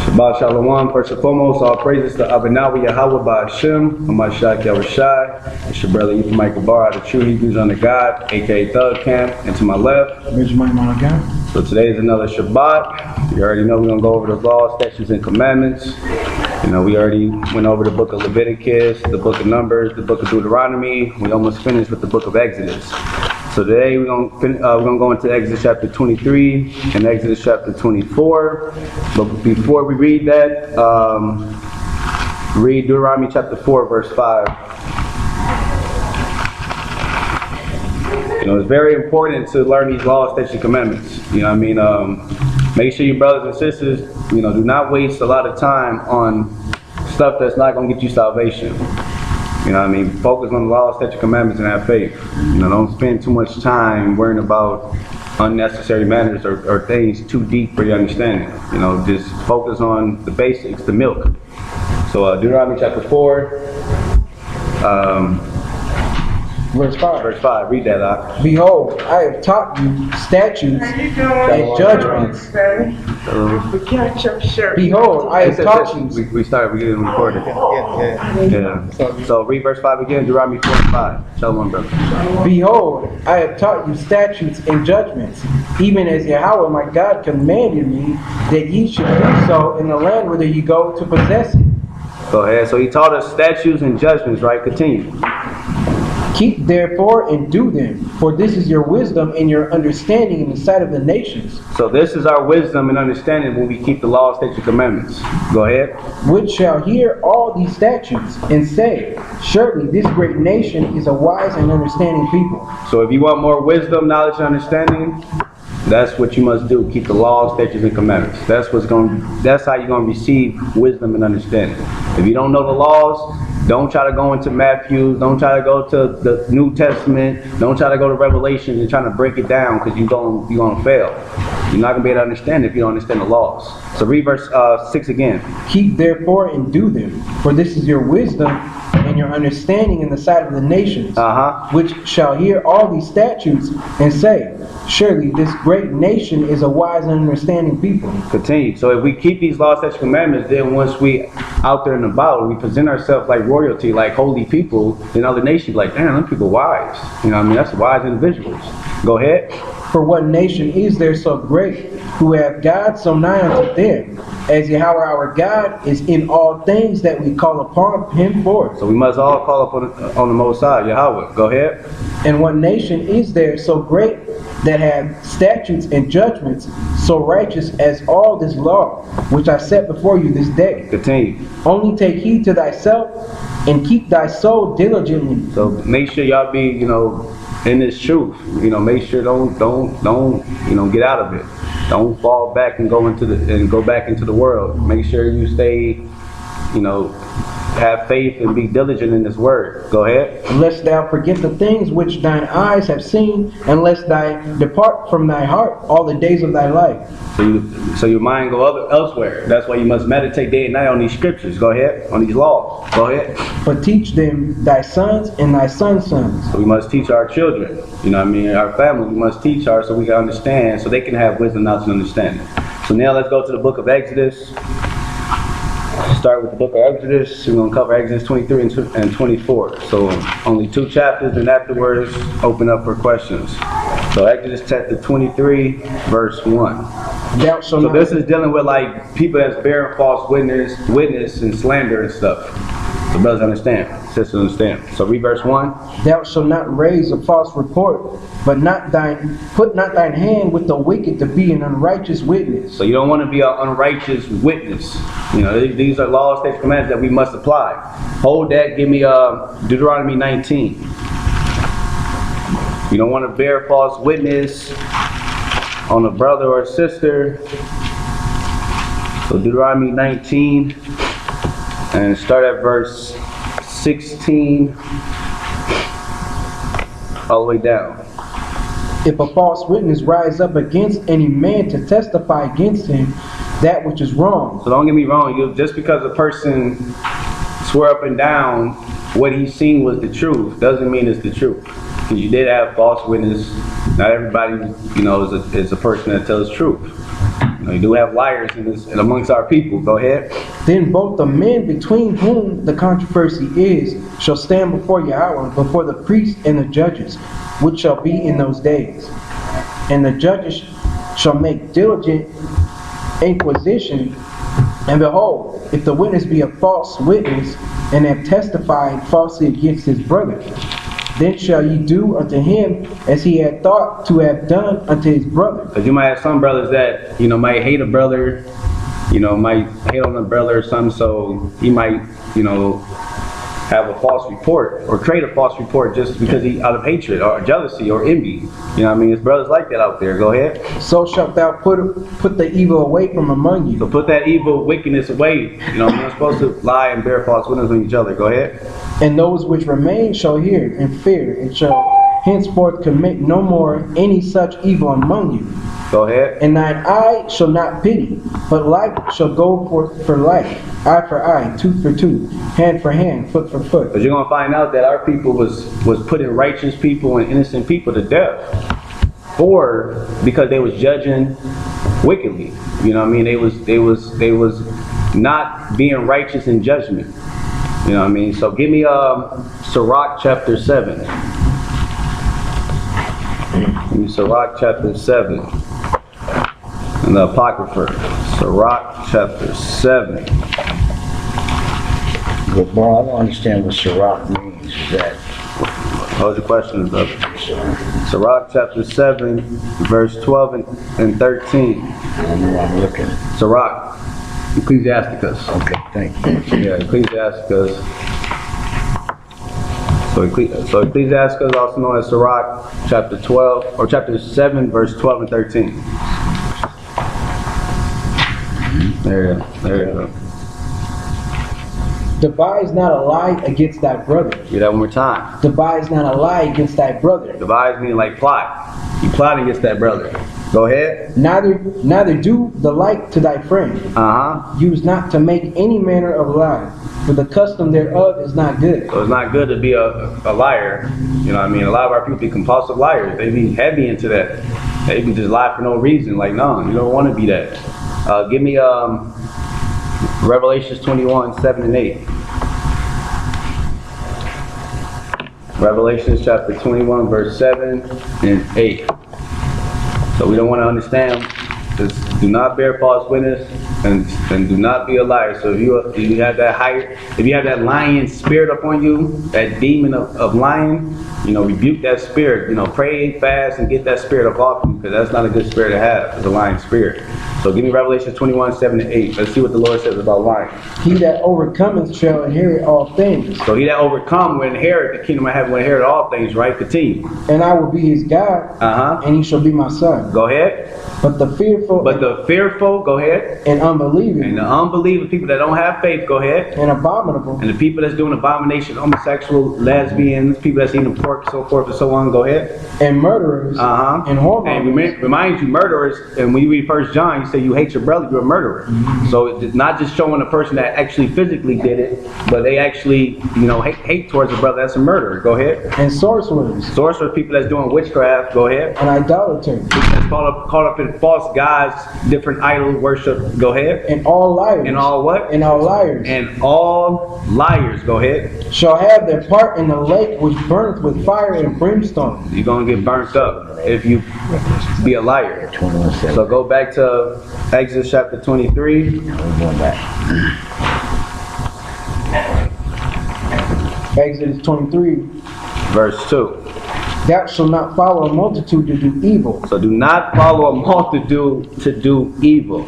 Shabbat Shalom. First and foremost, all praises to Abinawi Yahweh Ba'Hashem, Amashak Yahushai. It's your brother Ethan Michael Barr out of T.H.U.G under God, aka Thug Camp, and to my left. So today is another Shabbat. You already know we're going to go over the laws, statutes, and commandments. You know, we already went over the book of Leviticus, the book of Numbers, the book of Deuteronomy. We almost finished with the book of Exodus. So today we're going to go into Exodus chapter 23 and Exodus chapter 24. But before we read that, read Deuteronomy chapter 4, verse 5. You know, it's very important to learn these laws, statutes, and commandments. You know what I mean? Make sure your brothers and sisters, you know, do not waste a lot of time on stuff that's not going to get you salvation. You know what I mean? Focus on the laws, statutes, commandments, and have faith. You know, don't spend too much time worrying about unnecessary matters or things too deep for your understanding. You know, just focus on the basics, the milk. So Deuteronomy chapter 4, verse 5. Verse 5, read that out. Behold, I have taught you statutes and judgments. Forget your shirt. Behold, I have taught you. We getting recorded. Yeah. So read verse 5 again, Deuteronomy 4 and 5. Shalom, brother. Behold, I have taught you statutes and judgments, even as Yahweh my God commanded me, that ye should do so in the land whither ye go to possess it. Go ahead. So he taught us statutes and judgments, right? Continue. Keep therefore and do them, for this is your wisdom and your understanding in the sight of the nations. So this is our wisdom and understanding when we keep the laws, statutes, and commandments. Go ahead. Which shall hear all these statutes and say, surely this great nation is a wise and understanding people. So if you want more wisdom, knowledge, and understanding, that's what you must do. Keep the laws, statutes, and commandments. That's how you're going to receive wisdom and understanding. If you don't know the laws, don't try to go into Matthew. Don't try to go to the New Testament. Don't try to go to Revelation and trying to break it down, because you're going to fail. You're not going to be able to understand it if you don't understand the laws. So read verse 6 again. Keep therefore and do them, for this is your wisdom and your understanding in the sight of the nations, which shall hear all these statutes and say, surely this great nation is a wise and understanding people. Continue. So if we keep these laws, statutes, and commandments, then once we out there and about, we present ourselves like royalty, like holy people, then other nations like, damn, them people wise. You know what I mean? That's wise individuals. Go ahead. For what nation is there so great, who have God so nigh unto them, as Yahweh our God is in all things that we call upon him for? So we must all call upon the Most High, Yahweh. Go ahead. And what nation is there so great that have statutes and judgments so righteous as all this law, which I set before you this day? Continue. Only take heed to thyself and keep thy soul diligently. So make sure y'all be, you know, in this truth. You know, make sure don't you know, get out of it. Don't fall back and go back into the world. Make sure you stay, you know, have faith and be diligent in this word. Go ahead. Lest thou forget the things which thine eyes have seen, and lest thou depart from thy heart all the days of thy life. So your mind go elsewhere. That's why you must meditate day and night on these scriptures. Go ahead. On these laws. Go ahead. But teach them thy sons and thy sons' sons. So we must teach our children. You know what I mean? Our family, we must teach our, so we can understand, so they can have wisdom, knowledge, and understanding. So now let's go to the book of Exodus. Start with the book of Exodus. We're going to cover Exodus 23 and 24. So only 2 chapters, and afterwards open up for questions. So Exodus chapter 23, verse 1. So this is dealing with like people that's bearing false witness and slander and stuff. So brothers understand, sisters understand. So read verse 1. Thou shalt not raise a false report, but put not thine hand with the wicked to be an unrighteous witness. So you don't want to be an unrighteous witness. You know, these are laws, statutes, commandments that we must apply. Hold that. Give me Deuteronomy 19. You don't want to bear false witness on a brother or a sister. So Deuteronomy 19. And start at verse 16 all the way down. If a false witness rise up against any man to testify against him that which is wrong. So don't get me wrong, just because a person swear up and down what he's seen was the truth doesn't mean it's the truth. Because you did have false witness Not everybody, is a person that tells truth. You do have liars in amongst our people. Go ahead. Then both the men between whom the controversy is shall stand before Yahweh, before the priests and the judges, which shall be in those days. And the judges shall make diligent inquisition, and behold, if the witness be a false witness, and have testified falsely against his brother, then shall ye do unto him as he had thought to have done unto his brother. Because you might have some brothers that, might hate a brother, might hate on a brother or something, so he might, have a false report or create a false report just because he out of hatred or jealousy or envy. It's brothers like that out there. Go ahead. So shalt thou put the evil away from among you. So put that evil wickedness away. You're not supposed to lie and bear false witness on each other. Go ahead. And those which remain shall hear and fear, and shall henceforth commit no more any such evil among you. Go ahead. And thine eye shall not pity, but life shall go for life, eye for eye, tooth for tooth, hand for hand, foot for foot. But you're going to find out that our people was putting righteous people and innocent people to death because they was judging wickedly. They was not being righteous in judgment. So give me Sirach chapter 7. Give me Sirach chapter 7. And the Apocrypha. Sirach chapter 7. Well, bro, I don't understand what Sirach means. Is that? What was your question, brother? Sirach chapter 7, verse 12 and 13. I don't know where I'm looking. Sirach, Ecclesiasticus. Okay, thank you. Yeah, Ecclesiasticus. So Ecclesiasticus, also known as Sirach, chapter 12, or chapter 7, verse 12 and 13. There you go. Devise not a lie against thy brother. Get that one more time. Devise not a lie against thy brother. Devise meaning like plot. You plot against that brother. Go ahead. Neither do the like to thy friend. Use not to make any manner of lie, for the custom thereof is not good. So it's not good to be a liar. A lot of our people be compulsive liars. They be heavy into that. They be just lie for no reason. Like, no, you don't want to be that. Give me Revelations 21, 7 and 8. Revelations chapter 21, verse 7 and 8. So we don't want to understand this. Do not bear false witness and do not be a liar. So if you have that lying spirit upon you, that demon of lying, rebuke that spirit. Pray, fast, and get that spirit off you, because that's not a good spirit to have. It's a lying spirit. So give me Revelation 21, 7 and 8. Let's see what the Lord says about lying. He that overcometh shall inherit all things. So he that overcome will inherit the kingdom of heaven, will inherit all things, right? Continue. And I will be his God, and he shall be my son. Go ahead. But the fearful, go ahead. And unbelieving. And the unbelieving, people that don't have faith, go ahead. And abominable. And the people that's doing abomination, homosexual, lesbians, people that's eating pork, so forth and so on, go ahead. And murderers. And whoremongers. And remind you, murderers, and when you read 1 John, you say you hate your brother, you're a murderer. So it's not just showing a person that actually physically did it, but they actually, hate towards a brother, that's a murderer. Go ahead. And sorcerers. Sorcerers, people that's doing witchcraft, go ahead. And idolaters. That's caught up in false gods, different idol worship, go ahead. And all liars. And all what? And all liars. And all liars, go ahead. Shall have their part in the lake which burneth with fire and brimstone. You're going to get burnt up if you be a liar. So go back to Exodus chapter 23. Exodus 23. Verse 2. Thou shalt not follow a multitude to do evil. So do not follow a multitude to do evil.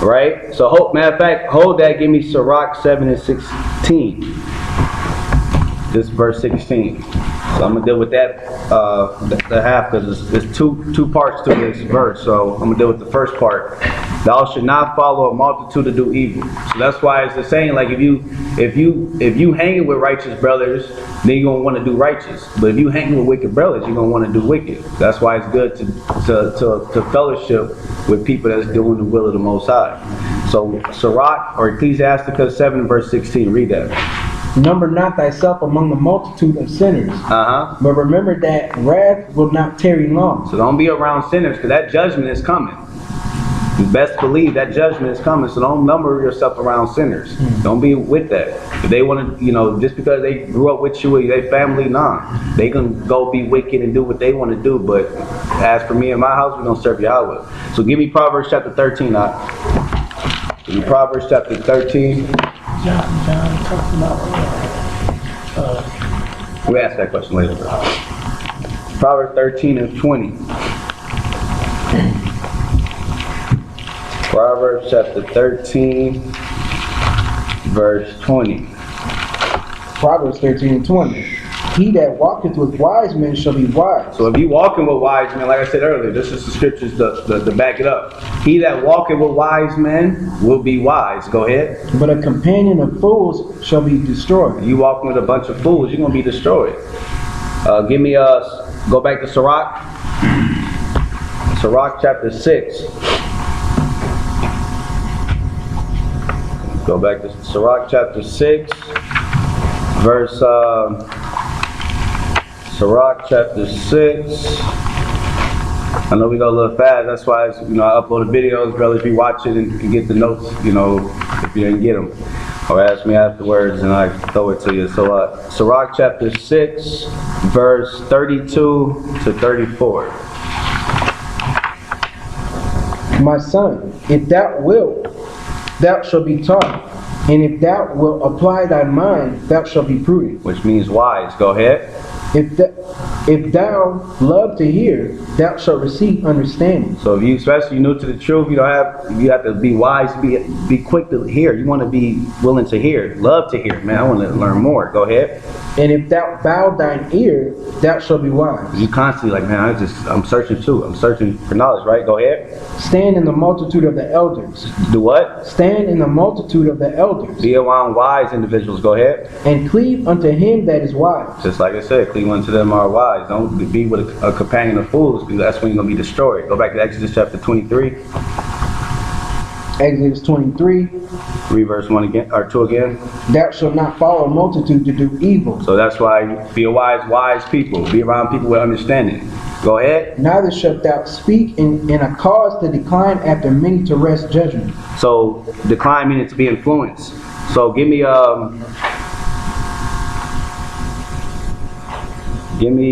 Right? So matter of fact, hold that, give me Sirach 7 and 16. This verse 16. So I'm going to deal with that, the half, because there's two parts to this verse. So I'm going to deal with the first part. Thou should not follow a multitude to do evil. So that's why it's the saying, like if you hanging with righteous brothers, then you're gonna want to do righteous. But if you hanging with wicked brothers, you're gonna want to do wicked. That's why it's good to fellowship with people that's doing the will of the Most High. So Sirach or Ecclesiasticus 7 verse 16, read that. Number not thyself among the multitude of sinners, but remember that wrath will not tarry long. So don't be around sinners, because that judgment is coming. You best believe that judgment is coming, so don't number yourself around sinners. Don't be with that. If they want to, just because they grew up with you or their family, nah. They can go be wicked and do what they want to do, but as for me and my house, we're going to serve Yahweh. So give me Proverbs chapter 13. Give me Proverbs chapter 13. John talking about We'll ask that question later. Proverbs 13 and 20. Proverbs chapter 13, verse 20. Proverbs 13 and 20. He that walketh with wise men shall be wise. So if you walking with wise men, like I said earlier, this is the scriptures to back it up. He that walketh with wise men will be wise. Go ahead. But a companion of fools shall be destroyed. You walking with a bunch of fools, you're going to be destroyed. Give me, go back to Sirach. Sirach chapter 6. Go back to Sirach chapter 6, verse, Sirach chapter 6. I know we go a little fast, that's why I upload the videos, brothers be watching and get the notes, if you didn't get them. Or ask me afterwards and I throw it to you. So, Sirach chapter 6, verse 32 to 34. My son, if thou wilt, thou shalt be taught, and if thou wilt apply thy mind, thou shalt be prudent. Which means wise. Go ahead. If thou love to hear, thou shalt receive understanding. So if you, especially new to the truth, you have to be wise, be quick to hear. You want to be willing to hear, love to hear. Man, I want to learn more. Go ahead. And if thou bow thine ear, thou shalt be wise. You constantly like, man, I'm searching too. I'm searching for knowledge, right? Go ahead. Stand in the multitude of the elders. Do what? Stand in the multitude of the elders. Be around wise individuals. Go ahead. And cleave unto him that is wise. Just like I said, cleave unto them are wise. Don't be with a companion of fools, because that's when you're going to be destroyed. Go back to Exodus chapter 23. Exodus 23. Read verse 1 again, or 2 again. Thou shalt not follow a multitude to do evil. So that's why be a wise people. Be around people with understanding. Go ahead. Neither shalt thou speak in a cause to decline after many to rest judgment. So decline meaning to be influenced. So give me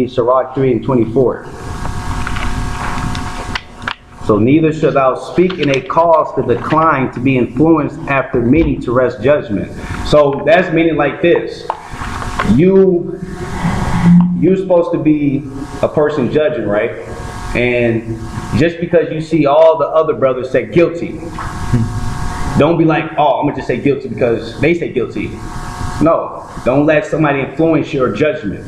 Sirach 3 and 24. So neither shalt thou speak in a cause to decline to be influenced after many to rest judgment. So that's meaning like this. You're supposed to be a person judging, right? And just because you see all the other brothers say guilty, don't be like, oh, I'm gonna just say guilty because they say guilty. No, don't let somebody influence your judgment.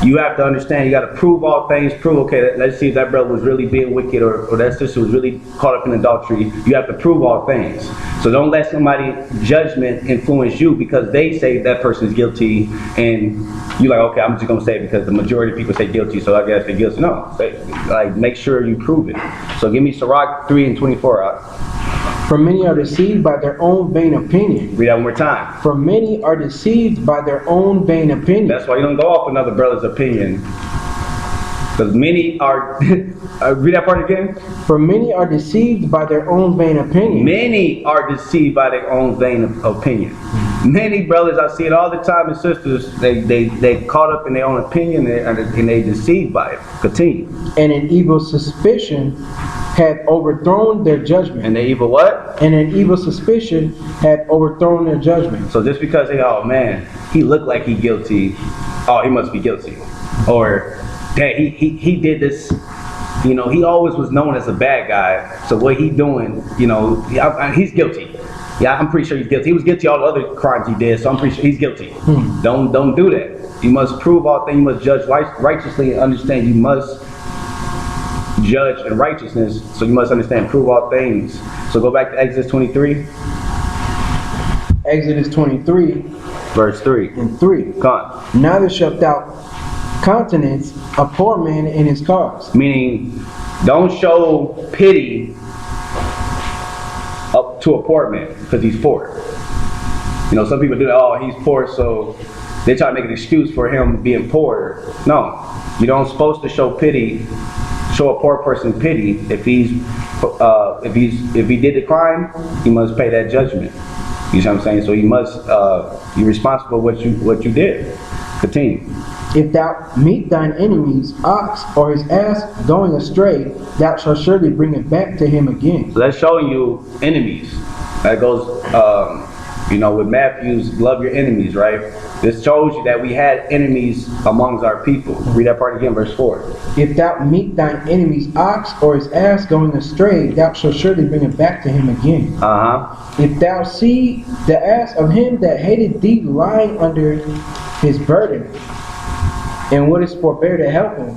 You have to understand, you got to prove all things, okay, let's see if that brother was really being wicked or that sister was really caught up in adultery. You have to prove all things. So don't let somebody's judgment influence you because they say that person is guilty and you're like, okay, I'm just going to say it because the majority of people say guilty, so I guess they're guilty. No, make sure you prove it. So give me Sirach 3 and 24. For many are deceived by their own vain opinion. Read that one more time. For many are deceived by their own vain opinion. That's why you don't go off another brother's opinion. Because many are, read that part again. For many are deceived by their own vain opinion. Many are deceived by their own vain opinion. Many brothers, I see it all the time, and sisters, they caught up in their own opinion and they deceived by it. Continue. And an evil suspicion hath overthrown their judgment. And the evil what? And an evil suspicion hath overthrown their judgment. So just because they, oh man, he looked like he guilty, oh, he must be guilty. Or, dang, he did this, he always was known as a bad guy, so what he doing, he's guilty. Yeah, I'm pretty sure he's guilty. He was guilty of all the other crimes he did, so I'm pretty sure he's guilty. Don't do that. You must prove all things, you must judge righteously and understand you must judge in righteousness, so you must understand, prove all things. So go back to Exodus 23. Exodus 23. Verse 3. And 3. Come on. Neither shalt thou countenance a poor man in his cause. Meaning, don't show pity up to a poor man because he's poor. You know, some people do that, oh, he's poor, so they try to make an excuse for him being poor. No, you don't supposed to show a poor person pity. If he did the crime, he must pay that judgment. You see what I'm saying? So he must, you're responsible for what you did. Continue. If thou meet thine enemy's ox or his ass going astray, thou shalt surely bring it back to him again. So that's showing you enemies. That goes, you know, with Matthew's love your enemies, right? This shows you that we had enemies amongst our people. Read that part again, verse 4. If thou meet thine enemy's ox or his ass going astray, thou shalt surely bring it back to him again. If thou see the ass of him that hated thee lying under his burden, and wouldst forbear to help him,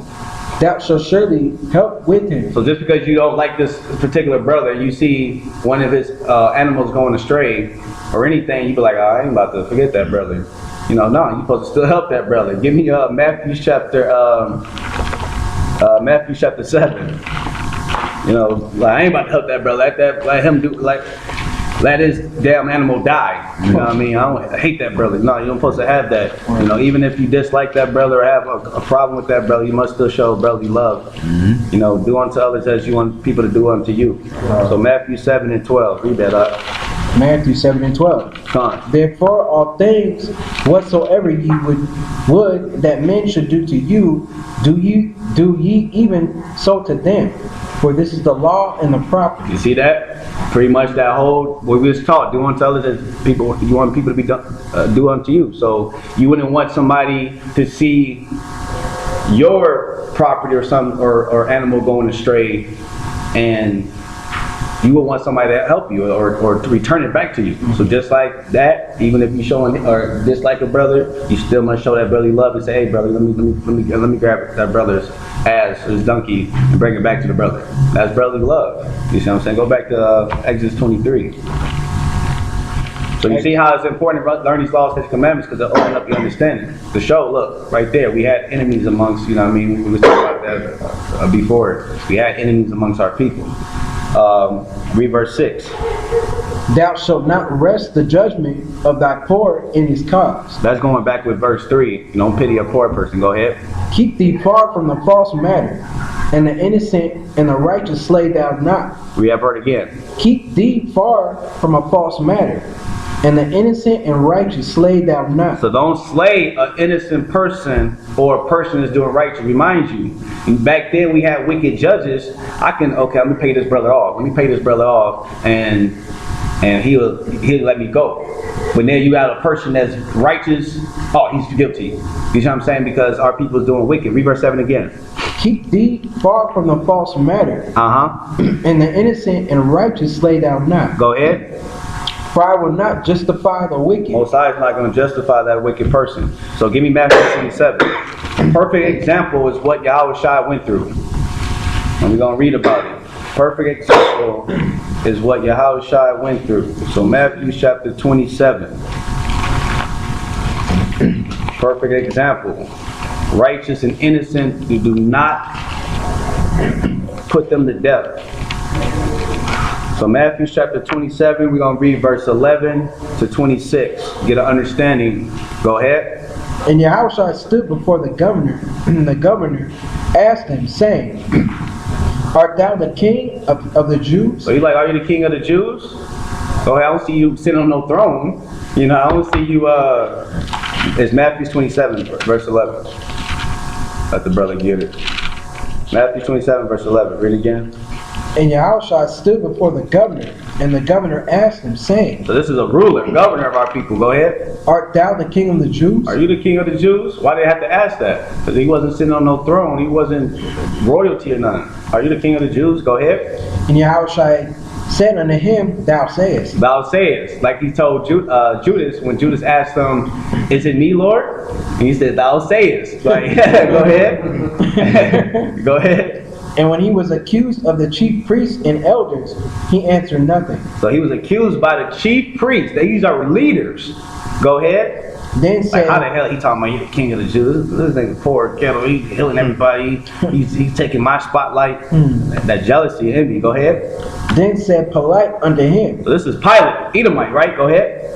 thou shalt surely help with him. So just because you don't like this particular brother, you see one of his animals going astray or anything, you be like, oh, I ain't about to forget that brother. You know, no, you're supposed to still help that brother. Give me Matthew chapter 7. You know, like, I ain't about to help that brother. Let his damn animal die. You know what I mean? I hate that brother. No, you're not supposed to have that. You know, even if you dislike that brother or have a problem with that brother, you must still show brotherly love. You know, do unto others as you want people to do unto you. So Matthew 7 and 12. Read that up. Matthew 7 and 12. Therefore, all things whatsoever ye would that men should do to you, do ye even so to them. For this is the law and the prophets. You see that? Pretty much that whole, what we was taught, do unto others as people, you want people to be do unto you. So you wouldn't want somebody to see your property or animal going astray, and you would want somebody to help you or to return it back to you. So just like that, even if you showing or dislike a brother, you still must show that brotherly love and say, hey brother, let me grab that brother's ass or his donkey and bring it back to the brother. That's brotherly love. You see what I'm saying? Go back to Exodus 23. So you see how it's important to learn these laws, his commandments, because they open up your understanding. To show, look, right there, we had enemies amongst, you know what I mean? We were talking about that before. We had enemies amongst our people. Read verse 6. Thou shalt not rest the judgment of thy poor in his cause. That's going back with verse 3. You don't pity a poor person. Go ahead. Keep thee far from the false matter, and the innocent and the righteous slay thou not. We have heard again. Keep thee far from a false matter, and the innocent and righteous slay thou not. So don't slay an innocent person or a person that's doing righteous. Remind you, back then we had wicked judges. Let me pay this brother off. And he'll let me go. But then you got a person that's righteous. Oh, he's guilty. You know what I'm saying? Because our people is doing wicked. Read verse 7 again. Keep thee far from the false matter. And the innocent and righteous slay thou not. Go ahead. For I will not justify the wicked. Most High is not going to justify that wicked person. So give me Matthew 27. Perfect example is what Yahushua went through. And we're going to read about it. Perfect example is what Yahushua went through. So Matthew chapter 27. Perfect example. Righteous and innocent, you do not put them to death. So Matthew chapter 27, we're going to read verse 11 to 26. Get an understanding. Go ahead. And Yahushua stood before the governor, and the governor asked him, saying, Art thou the king of the Jews? So he's like, are you the king of the Jews? Go ahead, I don't see you sitting on no throne. You know, I don't see you, it's Matthew 27, verse 11. Let the brother get it. Matthew 27, verse 11. Read it again. And Yahushua stood before the governor, and the governor asked him, saying, So this is a ruler, governor of our people. Go ahead. Art thou the king of the Jews? Are you the king of the Jews? Why did they have to ask that? Because he wasn't sitting on no throne. He wasn't royalty or nothing. Are you the king of the Jews? Go ahead. And Yahushua said unto him, Thou sayest. Thou sayest. Like he told Judas, when Judas asked him, Is it me, Lord? And he said, Thou sayest. Like, go ahead. Go ahead. And when he was accused of the chief priests and elders, he answered nothing. So he was accused by the chief priests. These are leaders. Go ahead. Then said, how the hell he talking about you the king of the Jews? This nigga poor kettle. He's killing everybody. He's taking my spotlight. That jealousy and envy. Go ahead. Then said Pilate unto him. So this is Pilate, Edomite, right? Go ahead.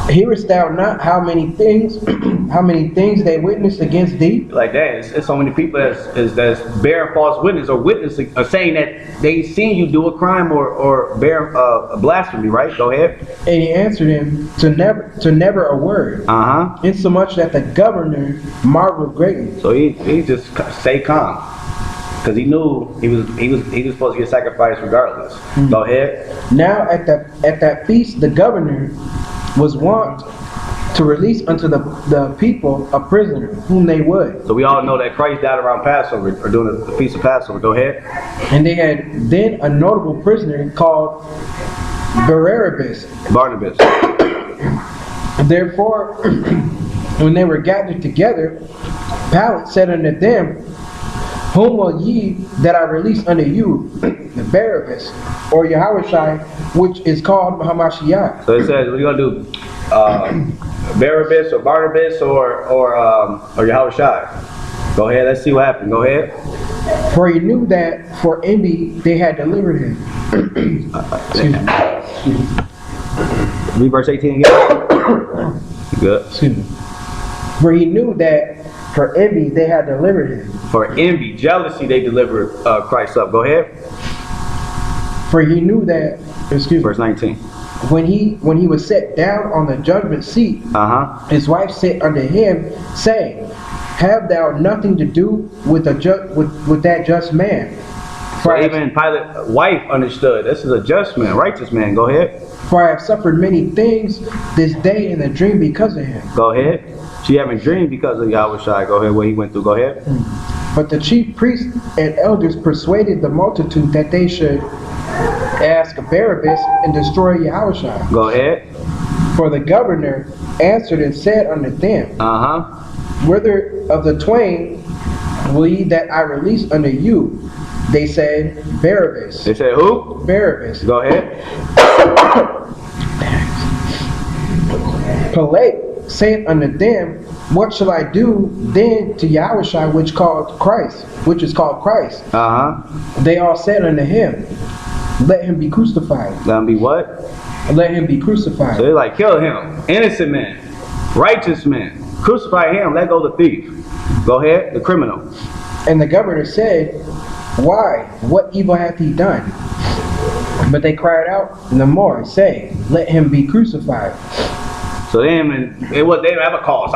Hearest thou not how many things, how many things they witnessed against thee? Like that, it's so many people that's bearing false witness or witnessing or saying that they seen you do a crime or bear a blasphemy, right? Go ahead. And he answered him to never a word, insomuch that the governor marveled greatly. So he just stay calm, because he knew he was supposed to get sacrificed regardless. Go ahead. Now at that feast the governor was wont to release unto the people a prisoner whom they would. So we all know that Christ died around Passover, or during the feast of Passover. Go ahead. And they had then a notable prisoner called Barnabas. Therefore, when they were gathered together, Pilate said unto them, whom will ye that I release unto you, Barabbas, or Yahushua, which is called Hamashiach? So it says, what are you gonna do? Barabbas or Barnabas or Yahushua? Go ahead. Let's see what happened. Go ahead. For he knew that for envy they had delivered him. Read verse 18 again. Good. Excuse me. For he knew that for envy they had delivered him. For envy, jealousy, they delivered Christ up. Go ahead. For he knew that, Verse 19. when he was set down on the judgment seat, his wife said unto him, saying, have thou nothing to do with that just man? So even Pilate's wife understood. This is a just man, righteous man. Go ahead. For I have suffered many things this day in a dream because of him. Go ahead. She haven't dreamed because of Yahushua. Go ahead. What he went through. Go ahead. But the chief priests and elders persuaded the multitude that they should ask Barabbas and destroy Yahushua. Go ahead. For the governor answered and said unto them, whether of the twain will ye that I release unto you? They said, Barabbas. They said who? Barabbas. Go ahead. Pilate saith unto them, what shall I do then to Yahushua which is called Christ? They all said unto him, let him be crucified. Let him be what? Let him be crucified. So they're like, kill him. Innocent man. Righteous man. Crucify him. Let go the thief. Go ahead. The criminal. And the governor said, why? What evil hath he done? But they cried out the more, saying, let him be crucified. So they didn't have a cause.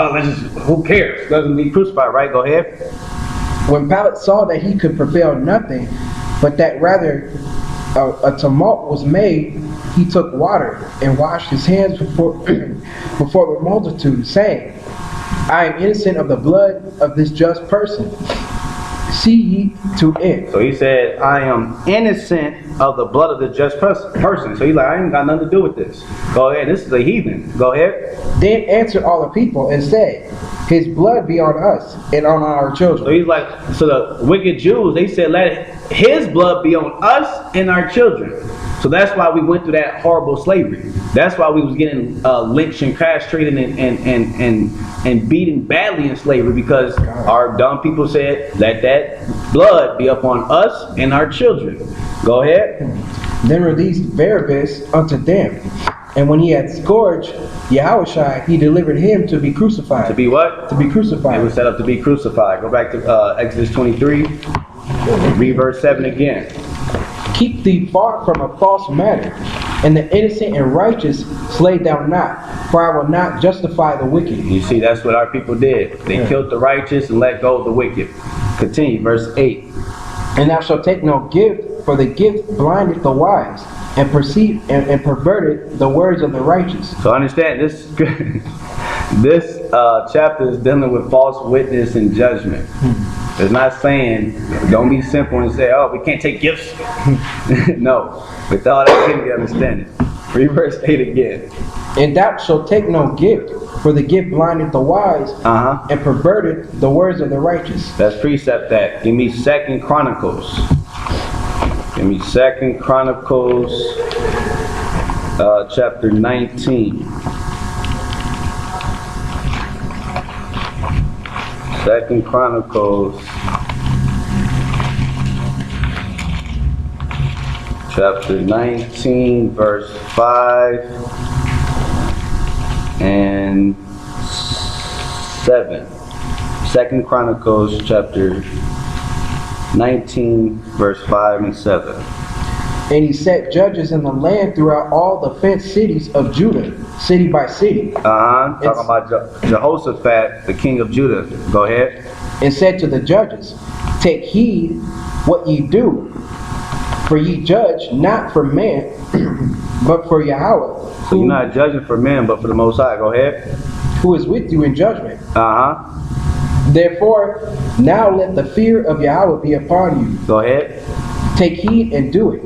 Who cares? Let him be crucified, right? Go ahead. When Pilate saw that he could prevail nothing, but that rather a tumult was made, he took water and washed his hands before the multitude, saying, I am innocent of the blood of this just person. See ye to it. So he said, I am innocent of the blood of the just person. So he's like, I ain't got nothing to do with this. Go ahead. This is a heathen. Go ahead. Then answered all the people and said, his blood be on us and on our children. So he's like, so the wicked Jews, they said, let his blood be on us and our children. So that's why we went through that horrible slavery. That's why we was getting lynched and castrated and beaten badly in slavery, because our dumb people said, let that blood be upon us and our children. Go ahead. Then released Barabbas unto them. And when he had scourged Yahushua, he delivered him to be crucified. To be what? To be crucified. He was set up to be crucified. Go back to Exodus 23. Read verse 7 again. Keep thee far from a false matter, and the innocent and righteous slay thou not, for I will not justify the wicked. You see, that's what our people did. They killed the righteous and let go of the wicked. Continue, verse 8. And thou shalt take no gift, for the gift blindeth the wise, and perverted the words of the righteous. So understand, this chapter is dealing with false witness and judgment. It's not saying, don't be simple and say, oh, we can't take gifts. No, with all that gift, you understand it. Read verse 8 again. And thou shalt take no gift, for the gift blindeth the wise, and perverted the words of the righteous. Let's precept that. Give me 2 Chronicles. Give me 2 Chronicles, chapter 19. 2 Chronicles, chapter 19, verse 5. and 7. 2 Chronicles chapter 19, verse 5 and 7. And he set judges in the land throughout all the fenced cities of Judah, city by city. Talking about Jehoshaphat, the king of Judah. Go ahead. And said to the judges, take heed what ye do, for ye judge not for man, but for Yahweh, So you're not judging for men, but for the Most High. Go ahead. who is with you in judgment. Uh-huh. Therefore, now let the fear of Yahweh be upon you. Go ahead. Take heed and do it,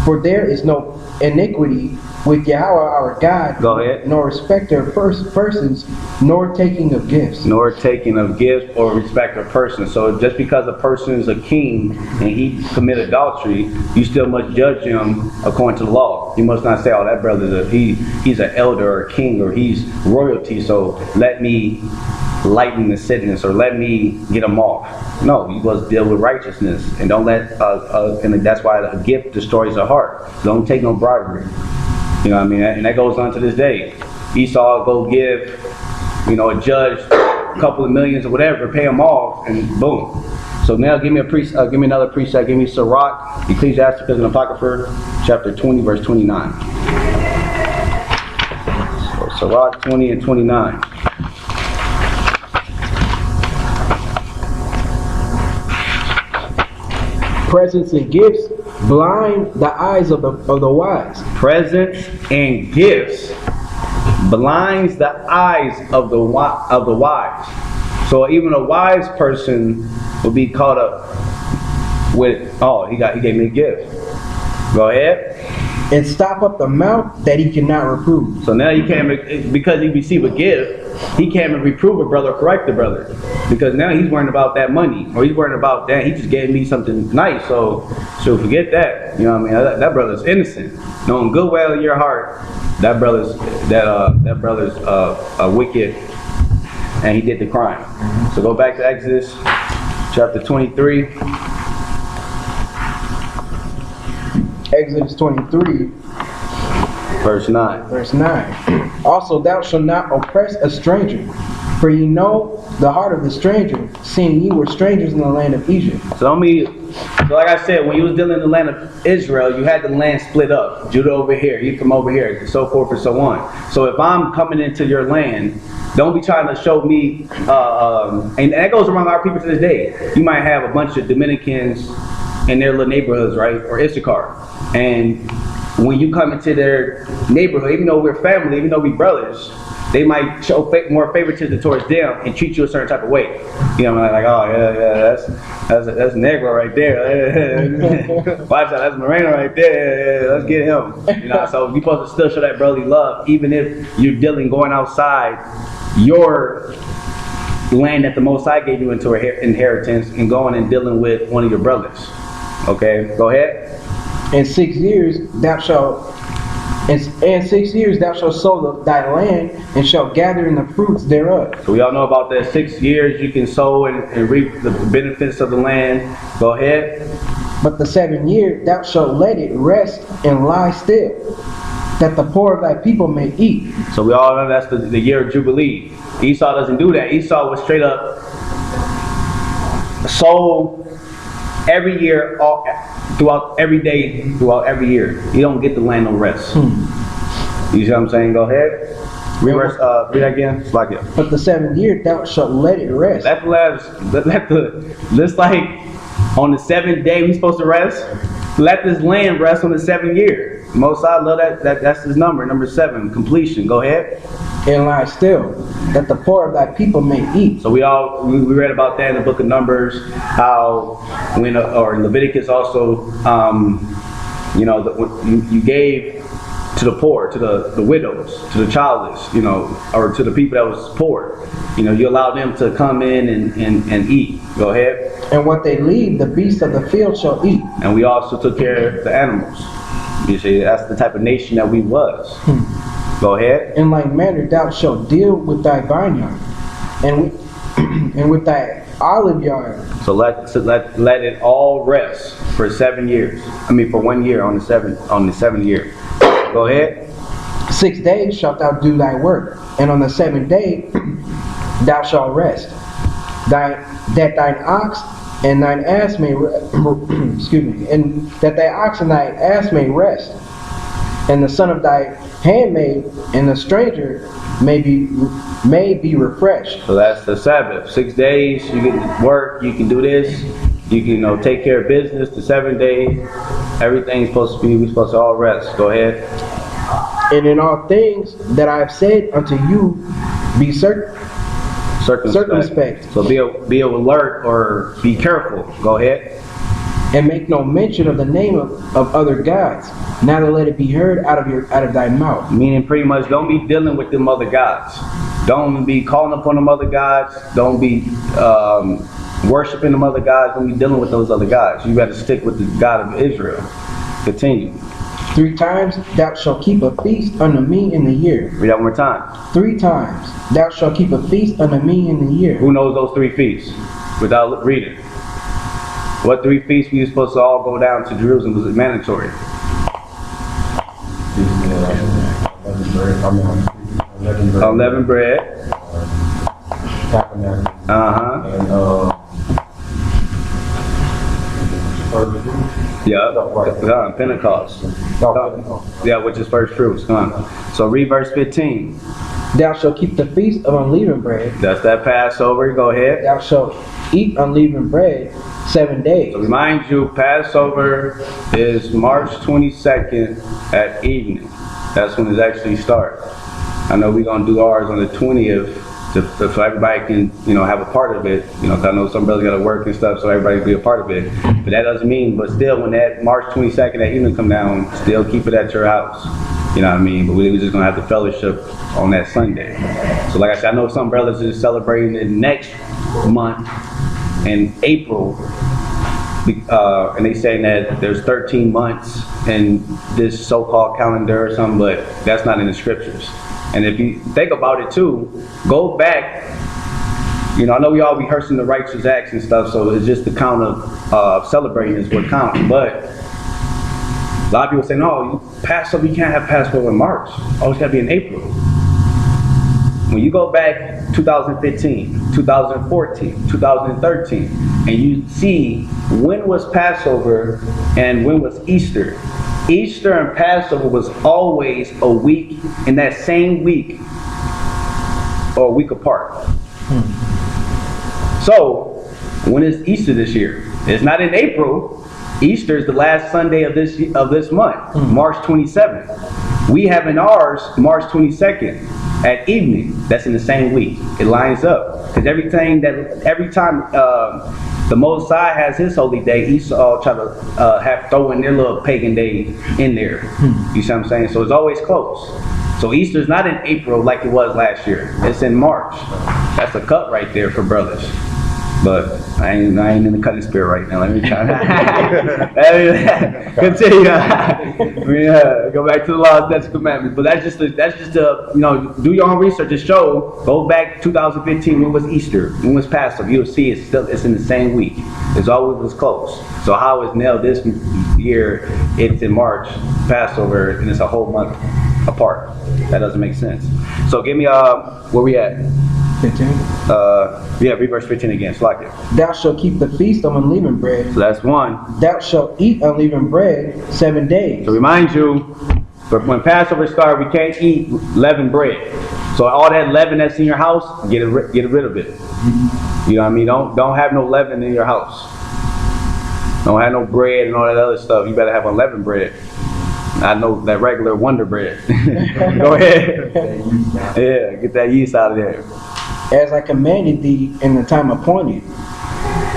for there is no iniquity with Yahweh our God, Go ahead. nor respecter of persons, nor taking of gifts. Nor taking of gifts or respect of persons. So just because a person is a king and he commit adultery, you still must judge him according to the law. You must not say, oh, that brother's he's an elder or a king or he's royalty, so let me lighten the sentence or let me get him off. No, you must deal with righteousness and don't let and that's why a gift destroys the heart. Don't take no bribery. You know what I mean? And that goes on to this day. Esau go give, a judge a couple of millions or whatever, pay him off, and boom. So now give me another precept. Give me Sirach, Ecclesiasticus and Apocrypha, chapter 20, verse 29. So Sirach 20 and 29. Presents and gifts blind the eyes of the wise. Presents and gifts blinds the eyes of the wise. So even a wise person will be caught up with, oh, he gave me a gift. Go ahead. And stop up the mouth that he cannot reprove. So now you can't, because he received a gift, he can't even reprove a brother or correct the brother. Because now he's worrying about that money, or he's worrying about that. He just gave me something nice, so forget that. You know what I mean? That brother's innocent. Knowing good well in your heart, that brother's wicked, and he did the crime. So go back to Exodus chapter 23. Exodus 23, Verse 9. verse 9. Also thou shalt not oppress a stranger, for ye know the heart of the stranger, seeing ye were strangers in the land of Egypt. So like I said, when you was dealing in the land of Israel, you had the land split up. Judah over here, you come over here, so forth and so on. So if I'm coming into your land, don't be trying to show me, and that goes around our people to this day. You might have a bunch of Dominicans in their little neighborhoods, right, or Issachar. And when you come into their neighborhood, even though we're family, even though we brothers, they might show more favoritism towards them and treat you a certain type of way. You know, like, oh yeah, that's Negro right there. Watch out, that's Moreno right there. Let's get him. You know, so you're supposed to still show that brotherly love, even if you're going outside your land that the Most High gave you into inheritance and going and dealing with one of your brothers. Okay, go ahead. In 6 years thou shalt sow thy land, and shalt gather in the fruits thereof. So we all know about that. 6 years you can sow and reap the benefits of the land. Go ahead. But the 7th year thou shalt let it rest and lie still, that the poor of thy people may eat. So we all know that's the year of Jubilee. Esau doesn't do that. Esau was straight up sow every year, throughout every day, throughout every year. You don't get the land no rest. You see what I'm saying? Go ahead. Read that again. It's like it. But the 7th year thou shalt let it rest. Just like on the 7th day we supposed to rest, let this land rest on the 7th year. Most I love that's his number 7, completion. Go ahead. And lie still, that the poor of thy people may eat. So we read about that in the book of Numbers, how or in Leviticus also, you gave to the poor, to the widows, to the childless, or to the people that was poor. You allowed them to come in and eat. Go ahead. And what they leave, the beasts of the field shall eat. And we also took care of the animals. You see, that's the type of nation that we was. Go ahead. In like manner thou shalt deal with thy vineyard, and with thy olive yard. So let it all rest for 7 years. For 1 year on the seventh year. Go ahead. 6 days shalt thou do thy work, and on the 7th day thou shalt rest. That thine ox and thine ass may excuse me, and that thy ox and thy ass may rest, and the son of thy handmaid and the stranger may be refreshed. So that's the Sabbath. 6 days, you can work, you can do this, you can take care of business. The 7th day, everything's supposed to be, we're supposed to all rest. Go ahead. And in all things that I have said unto you, be circumspect. So be alert or be careful. Go ahead. And make no mention of the name of other gods, neither let it be heard out of thy mouth. Meaning pretty much don't be dealing with them other gods. Don't be calling upon them other gods. Don't be worshiping them other gods. Don't be dealing with those other gods. You got to stick with the God of Israel. Continue. 3 times thou shalt keep a feast unto me in the year. Read that one more time. 3 times thou shalt keep a feast unto me in the year. Who knows those 3 feasts without reading? What 3 feasts we were supposed to all go down to Jerusalem? Was it mandatory? Unleavened bread. Yeah, Pentecost. Yeah, which is first fruits. So read verse 15. Thou shalt keep the feast of unleavened bread. That's that Passover. Go ahead. Thou shalt eat unleavened bread 7 days. So remind you, Passover is March 22nd at evening. That's when it actually starts. I know we're going to do ours on the 20th. So everybody can, have a part of it, 'cause I know some brothers got to work and stuff, so everybody can be a part of it. But that doesn't mean, but still, when that March 22nd, that evening come down, still keep it at your house. You know what I mean? But we're just going to have the fellowship on that Sunday. So like I said, I know some brothers are celebrating it next month in April, and they saying that there's 13 months in this so-called calendar or something, but that's not in the scriptures. And if you think about it too, go back. I know we all rehearsing the righteous acts and stuff, so it's just the count of celebrating is what counts. But a lot of people say, no, Passover, you can't have Passover in March. Oh, it's got to be in April. When you go back 2015, 2014, 2013, and you see when was Passover and when was Easter, Easter and Passover was always a week, in that same week, or a week apart. So, when is Easter this year? It's not in April. Easter is the last Sunday of this month, March 27th. We have in ours March 22nd at evening. That's in the same week. It lines up because every time the Most High has his holy day, Esau try to throw in their little pagan day in there. You see what I'm saying? So it's always close. So Easter's not in April like it was last year. It's in March. That's a cut right there for brothers. But I ain't in the cutting spirit right now. Let me try. Continue. Go back to the laws, that's the commandments. But that's just do your own research and show. Go back 2015. When was Easter? When was Passover? You'll see it's in the same week. It's always was close. So how is now this year? It's in March, Passover, and it's a whole month apart. That doesn't make sense. So give me where we at? 15. Read verse 15 again. Select it. Thou shalt keep the feast of unleavened bread. So that's 1. Thou shalt eat unleavened bread 7 days. To remind you, when Passover started, we can't eat leavened bread. So all that leaven that's in your house, get rid of it. You know what I mean? Don't have no leaven in your house. Don't have no bread and all that other stuff. You better have unleavened bread. I know that regular Wonder Bread. Go ahead. Yeah, get that yeast out of there. As I commanded thee in the time appointed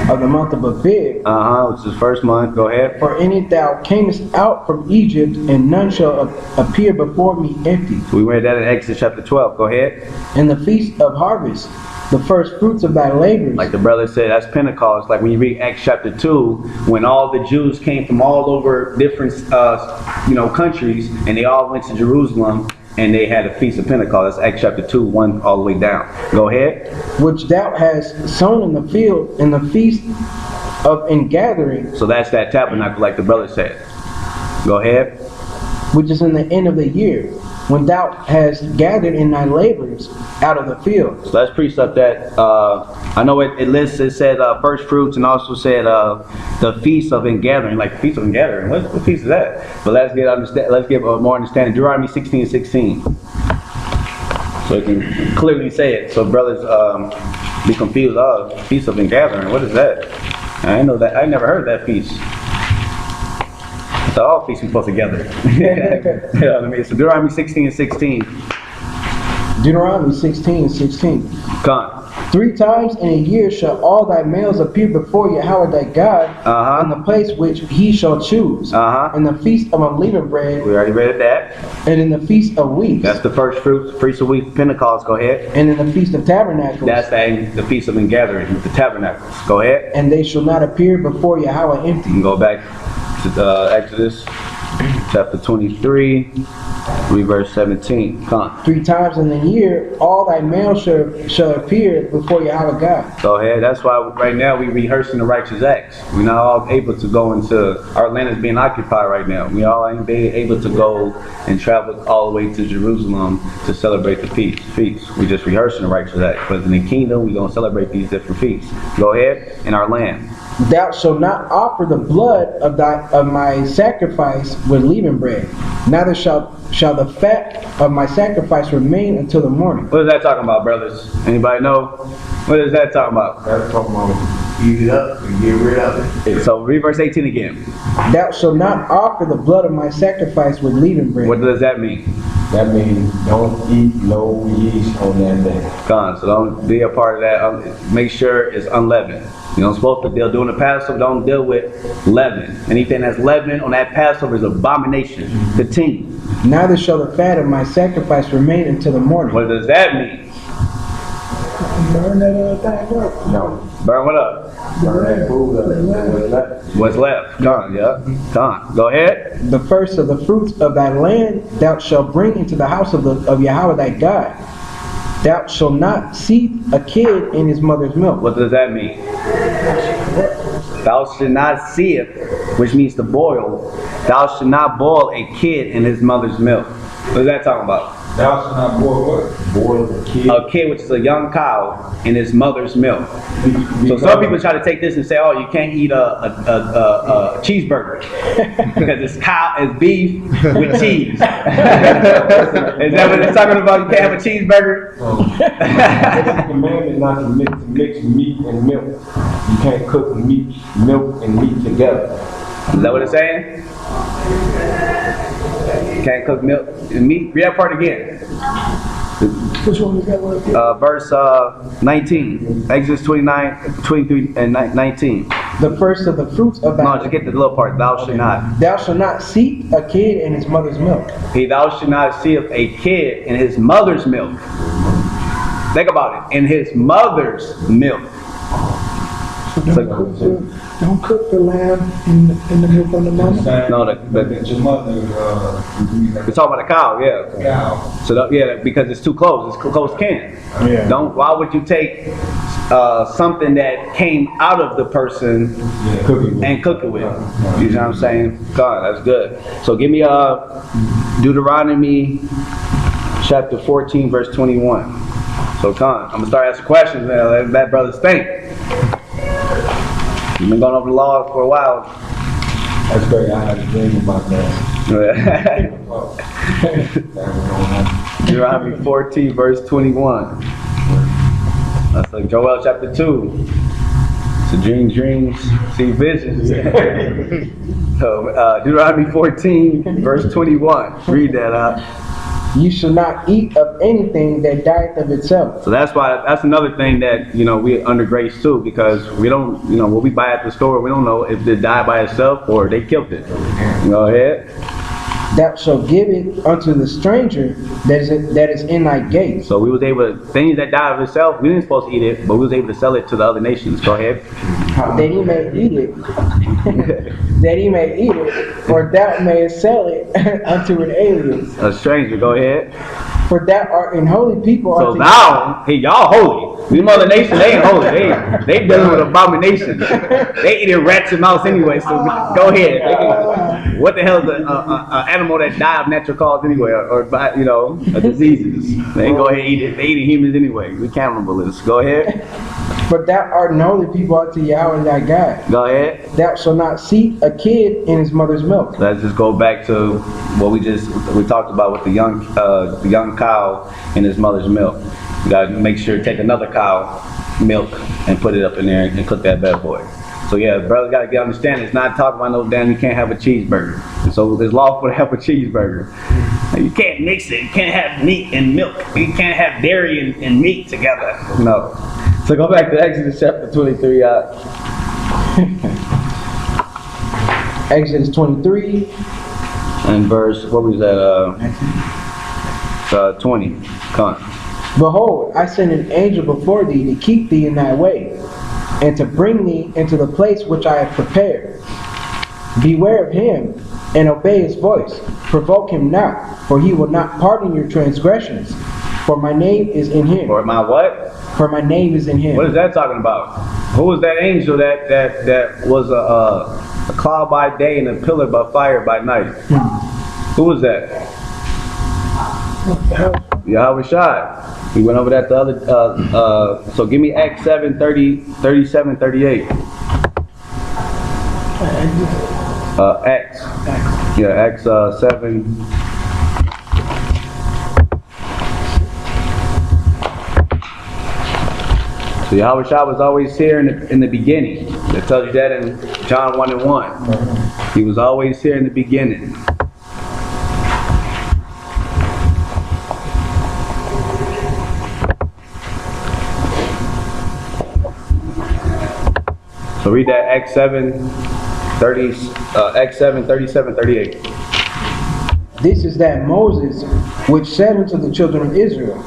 of the month of Abib. Which is first month. Go ahead. For in it thou camest out from Egypt, and none shall appear before me empty. We read that in Exodus chapter 12. Go ahead. And the feast of harvest, the first fruits of thy labors. Like the brother said, that's Pentecost. Like when you read Acts chapter 2, when all the Jews came from all over different countries, and they all went to Jerusalem, and they had a feast of Pentecost. That's Acts chapter 2, 1 all the way down. Go ahead. Which thou hast sown in the field in the feast of ingathering. So that's that tabernacle, like the brother said. Go ahead. Which is in the end of the year. when thou hast gathered in thy labors out of the field. So let's precept that. I know it said first fruits and also said the feast of ingathering, like feast of ingathering. What feast is that? But let's get more understanding. Deuteronomy 16:16. So you can clearly say it. So brothers be confused. Oh, feast of ingathering. What is that? I didn't know that. I never heard that feast. So all feasts we put together. You know what I mean? So Deuteronomy 16:16. Deuteronomy 16:16. Come. 3 times in a year shall all thy males appear before Yahweh thy God in the place which he shall choose, in the feast of unleavened bread. We already read that. And in the feast of weeks. That's the first fruits, feast of weeks, Pentecost. Go ahead. And in the feast of tabernacles. That's the feast of ingathering, the tabernacles. Go ahead. And they shall not appear before Yahweh empty. You can go back to Exodus chapter 23. Read verse 17. Come. 3 times in the year, all thy males shall appear before Yahweh God. Go ahead. That's why right now we rehearsing the righteous acts. We're not all able to go into, our land is being occupied right now. We all ain't being able to go and travel all the way to Jerusalem to celebrate the feast. We just rehearsing the righteous acts. But in the kingdom, we're going to celebrate these different feasts. Go ahead. In our land. Thou shalt not offer the blood of my sacrifice with leavened bread, neither shall the fat of my sacrifice remain until the morning. What is that talking about, brothers? Anybody know? What is that talking about? That's talking about eat it up and get rid of it. So read verse 18 again. Thou shalt not offer the blood of my sacrifice with leavened bread. What does that mean? That means don't eat no yeast on that day. Gone. So don't be a part of that. Make sure it's unleavened. You don't supposed to deal during the Passover. Don't deal with leaven. Anything that's leavened on that Passover is abomination. Continue. Neither shall the fat of my sacrifice remain until the morning. What does that mean? Burn that thing up. No. Burn what up? Burn that food up. What's left? What's left? Gone. Yeah. Gone. Go ahead. The first of the fruits of thy land thou shalt bring into the house of Yahweh thy God. Thou shalt not seethe a kid in his mother's milk. What does that mean? Thou shalt not see it, which means to boil. Thou shalt not boil a kid in his mother's milk. What is that talking about? Thou shalt not boil what? Boil a kid. A kid, which is a young cow, in his mother's milk. So some people try to take this and say, "Oh, you can't eat a cheeseburger because it's cow, it's beef with cheese." Is that what it's talking about? You can't have a cheeseburger. It's a commandment not to mix meat and milk. You can't cook milk and meat together. Is that what it's saying? Can't cook milk and meat. Read that part again. Which one is that? Verse 19. Exodus 29, 23, and 19. The first of the fruits of thy No, just get the little part. Thou shalt not. Thou shalt not seethe a kid in his mother's milk. Thou shalt not see a kid in his mother's milk. Think about it. In his mother's milk. Don't cook the lamb in the milk on the mama. No, That your mother, we're talking about a cow, yeah. cow. So because it's too close. It's close can. Yeah. Why would you take something that came out of the person and cook it with? You know what I'm saying? God, that's good. So give me Deuteronomy chapter 14, verse 21. So come, I'm gonna start asking questions now. Let that brothers think. You've been going over the law for a while. That's great. I had a dream about that. Deuteronomy 14, verse 21. That's like Joel chapter 2. So dreams, see visions. So Deuteronomy 14, verse 21. Read that out. You shall not eat of anything that dieth of itself. So that's another thing that, we under grace too, because we don't, what we buy at the store, we don't know if it died by itself or they killed it. Go ahead. Thou shalt give it unto the stranger that is in thy gates. So we was able to, things that died of itself, we didn't supposed to eat it, but we was able to sell it to the other nations. Go ahead. That he may eat it. That he may eat it, or thou mayest sell it unto an alien. A stranger, go ahead. For thou art an holy people. So now, hey, y'all holy. These other nations, they ain't holy. They dealing with abominations. They eating rats and mouse anyway, so go ahead. What the hell is an animal that die of natural cause anyway, or by, you know, diseases? They ain't go ahead and eat it. They eating humans anyway. We cannibalists. Go ahead. But thou art the only people unto Yahweh thy God. Go ahead. Thou shalt not seek a kid in his mother's milk. Let's just go back to what we talked about with the young cow in his mother's milk. You gotta make sure to take another cow milk and put it up in there and cook that bad boy. So yeah, brother gotta get understanding. It's not talking about no damn you can't have a cheeseburger. So it's lawful to have a cheeseburger. You can't mix it. You can't have meat and milk. You can't have dairy and meat together. No. So go back to Exodus chapter 23. Exodus 23. And verse, what was that? 20. Come on. Behold, I send an angel before thee to keep thee in thy way, and to bring thee into the place which I have prepared. Beware of him, and obey his voice. Provoke him not, for he will not pardon your transgressions. For my name is in him. Or my what? For my name is in him. What is that talking about? Who was that angel that was a cloud by day and a pillar by fire by night? Who was that? Yahweh Shai. We went over that the other, so give me Acts 7, 30, 37, 38. Acts. Yeah, Acts 7. So Yahweh Shai was always here in the beginning. It tells you that in John 1 and 1. He was always here in the beginning. So read that Acts 7, 37, 38. This is that Moses which said unto the children of Israel,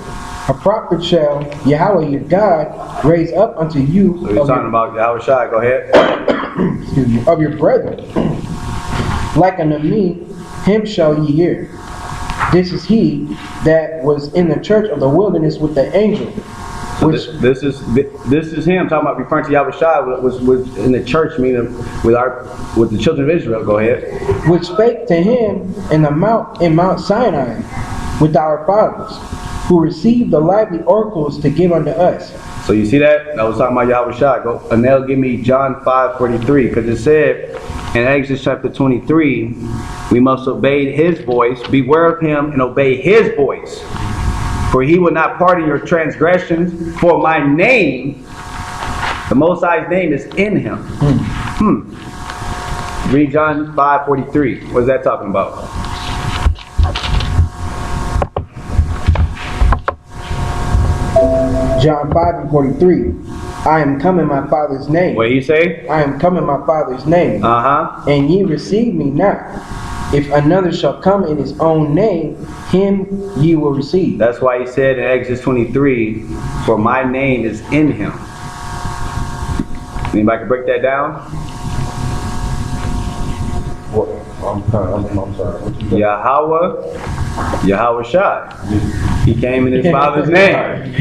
a prophet shall Yahweh your God raise up unto you. So he's talking about Yahweh Shai. Go ahead. Excuse me, of your brethren. Like unto me, him shall ye hear. This is he that was in the church of the wilderness with the angel. So this is him talking about referring to Yahweh Shai was in the church meeting with the children of Israel. Go ahead. Which spake to him in Mount Sinai with our fathers, who received the lively oracles to give unto us. So you see that? I was talking about Yahweh Shai. Go, and now give me John 5:43, because it said in Exodus chapter 23, we must obey his voice, beware of him, and obey his voice. For he will not pardon your transgressions, for my name, the Most High's name, is in him. Read John 5:43. What is that talking about? John 5:43. I am come in my Father's name. What did he say? I am come in my Father's name. And ye receive me not. If another shall come in his own name, him ye will receive. That's why he said in Exodus 23, for my name is in him. Anybody can break that down? What? I'm sorry. What you said? Yahweh Shai. He came in his father's name.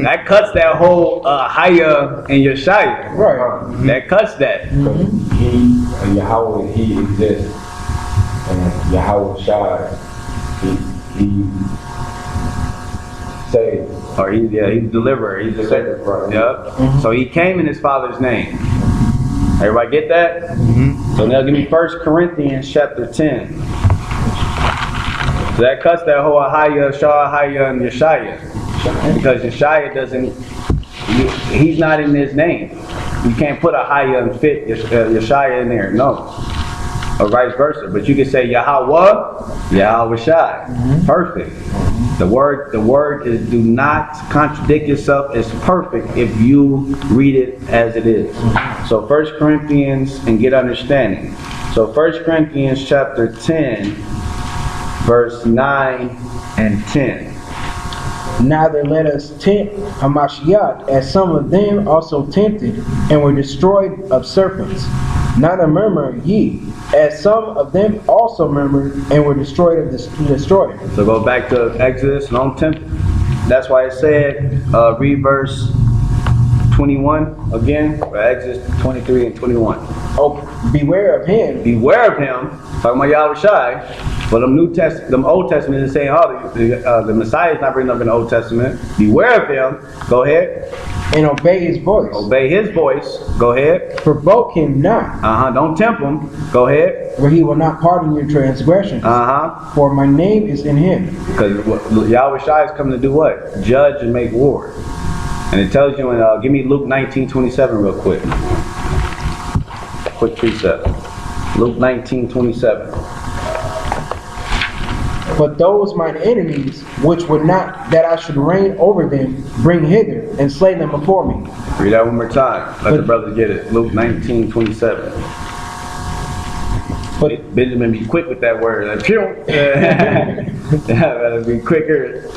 That cuts that whole Haya and Yeshaya. Right. That cuts that. He, Yahweh, he exists. And Yahweh Shai, he saved. Or he's the deliverer. He's the savior. Right. Yep. So he came in his father's name. Everybody get that? So now give me 1 Corinthians chapter 10. So that cuts that whole Haya, Shahaya, and Yeshaya. Because Yeshaya he's not in his name. You can't put a Haya and fit Yeshaya in there. No. Or vice versa. But you can say Yahweh Shai. Perfect. The word is, do not contradict yourself. It's perfect if you read it as it is. So 1 Corinthians, and get understanding. So 1 Corinthians chapter 10, verse 9 and 10. Neither let us tempt Hamashiach, as some of them also tempted, and were destroyed of serpents. Neither murmur ye, as some of them also murmured, and were destroyed of the destroyer. So go back to Exodus, don't tempt. That's why it said, read verse 21 again, or Exodus 23 and 21. Oh, beware of him. Beware of him, talking about Yahweh Shai. But them Old Testament is saying, oh, the Messiah is not written up in the Old Testament. Beware of him. Go ahead. And obey his voice. Obey his voice. Go ahead. Provoke him not. Don't tempt him. Go ahead. For he will not pardon your transgressions. For my name is in him. Because Yahweh Shai is coming to do what? Judge and make war. And it tells you in, give me Luke 19:27 real quick. Quick precept. Luke 19:27. But those mine enemies, which would not that I should reign over them, bring hither, and slay them before me. Read that one more time. Let the brothers get it. Luke 19:27. But Benjamin, be quick with that word. Like, gotta be quicker.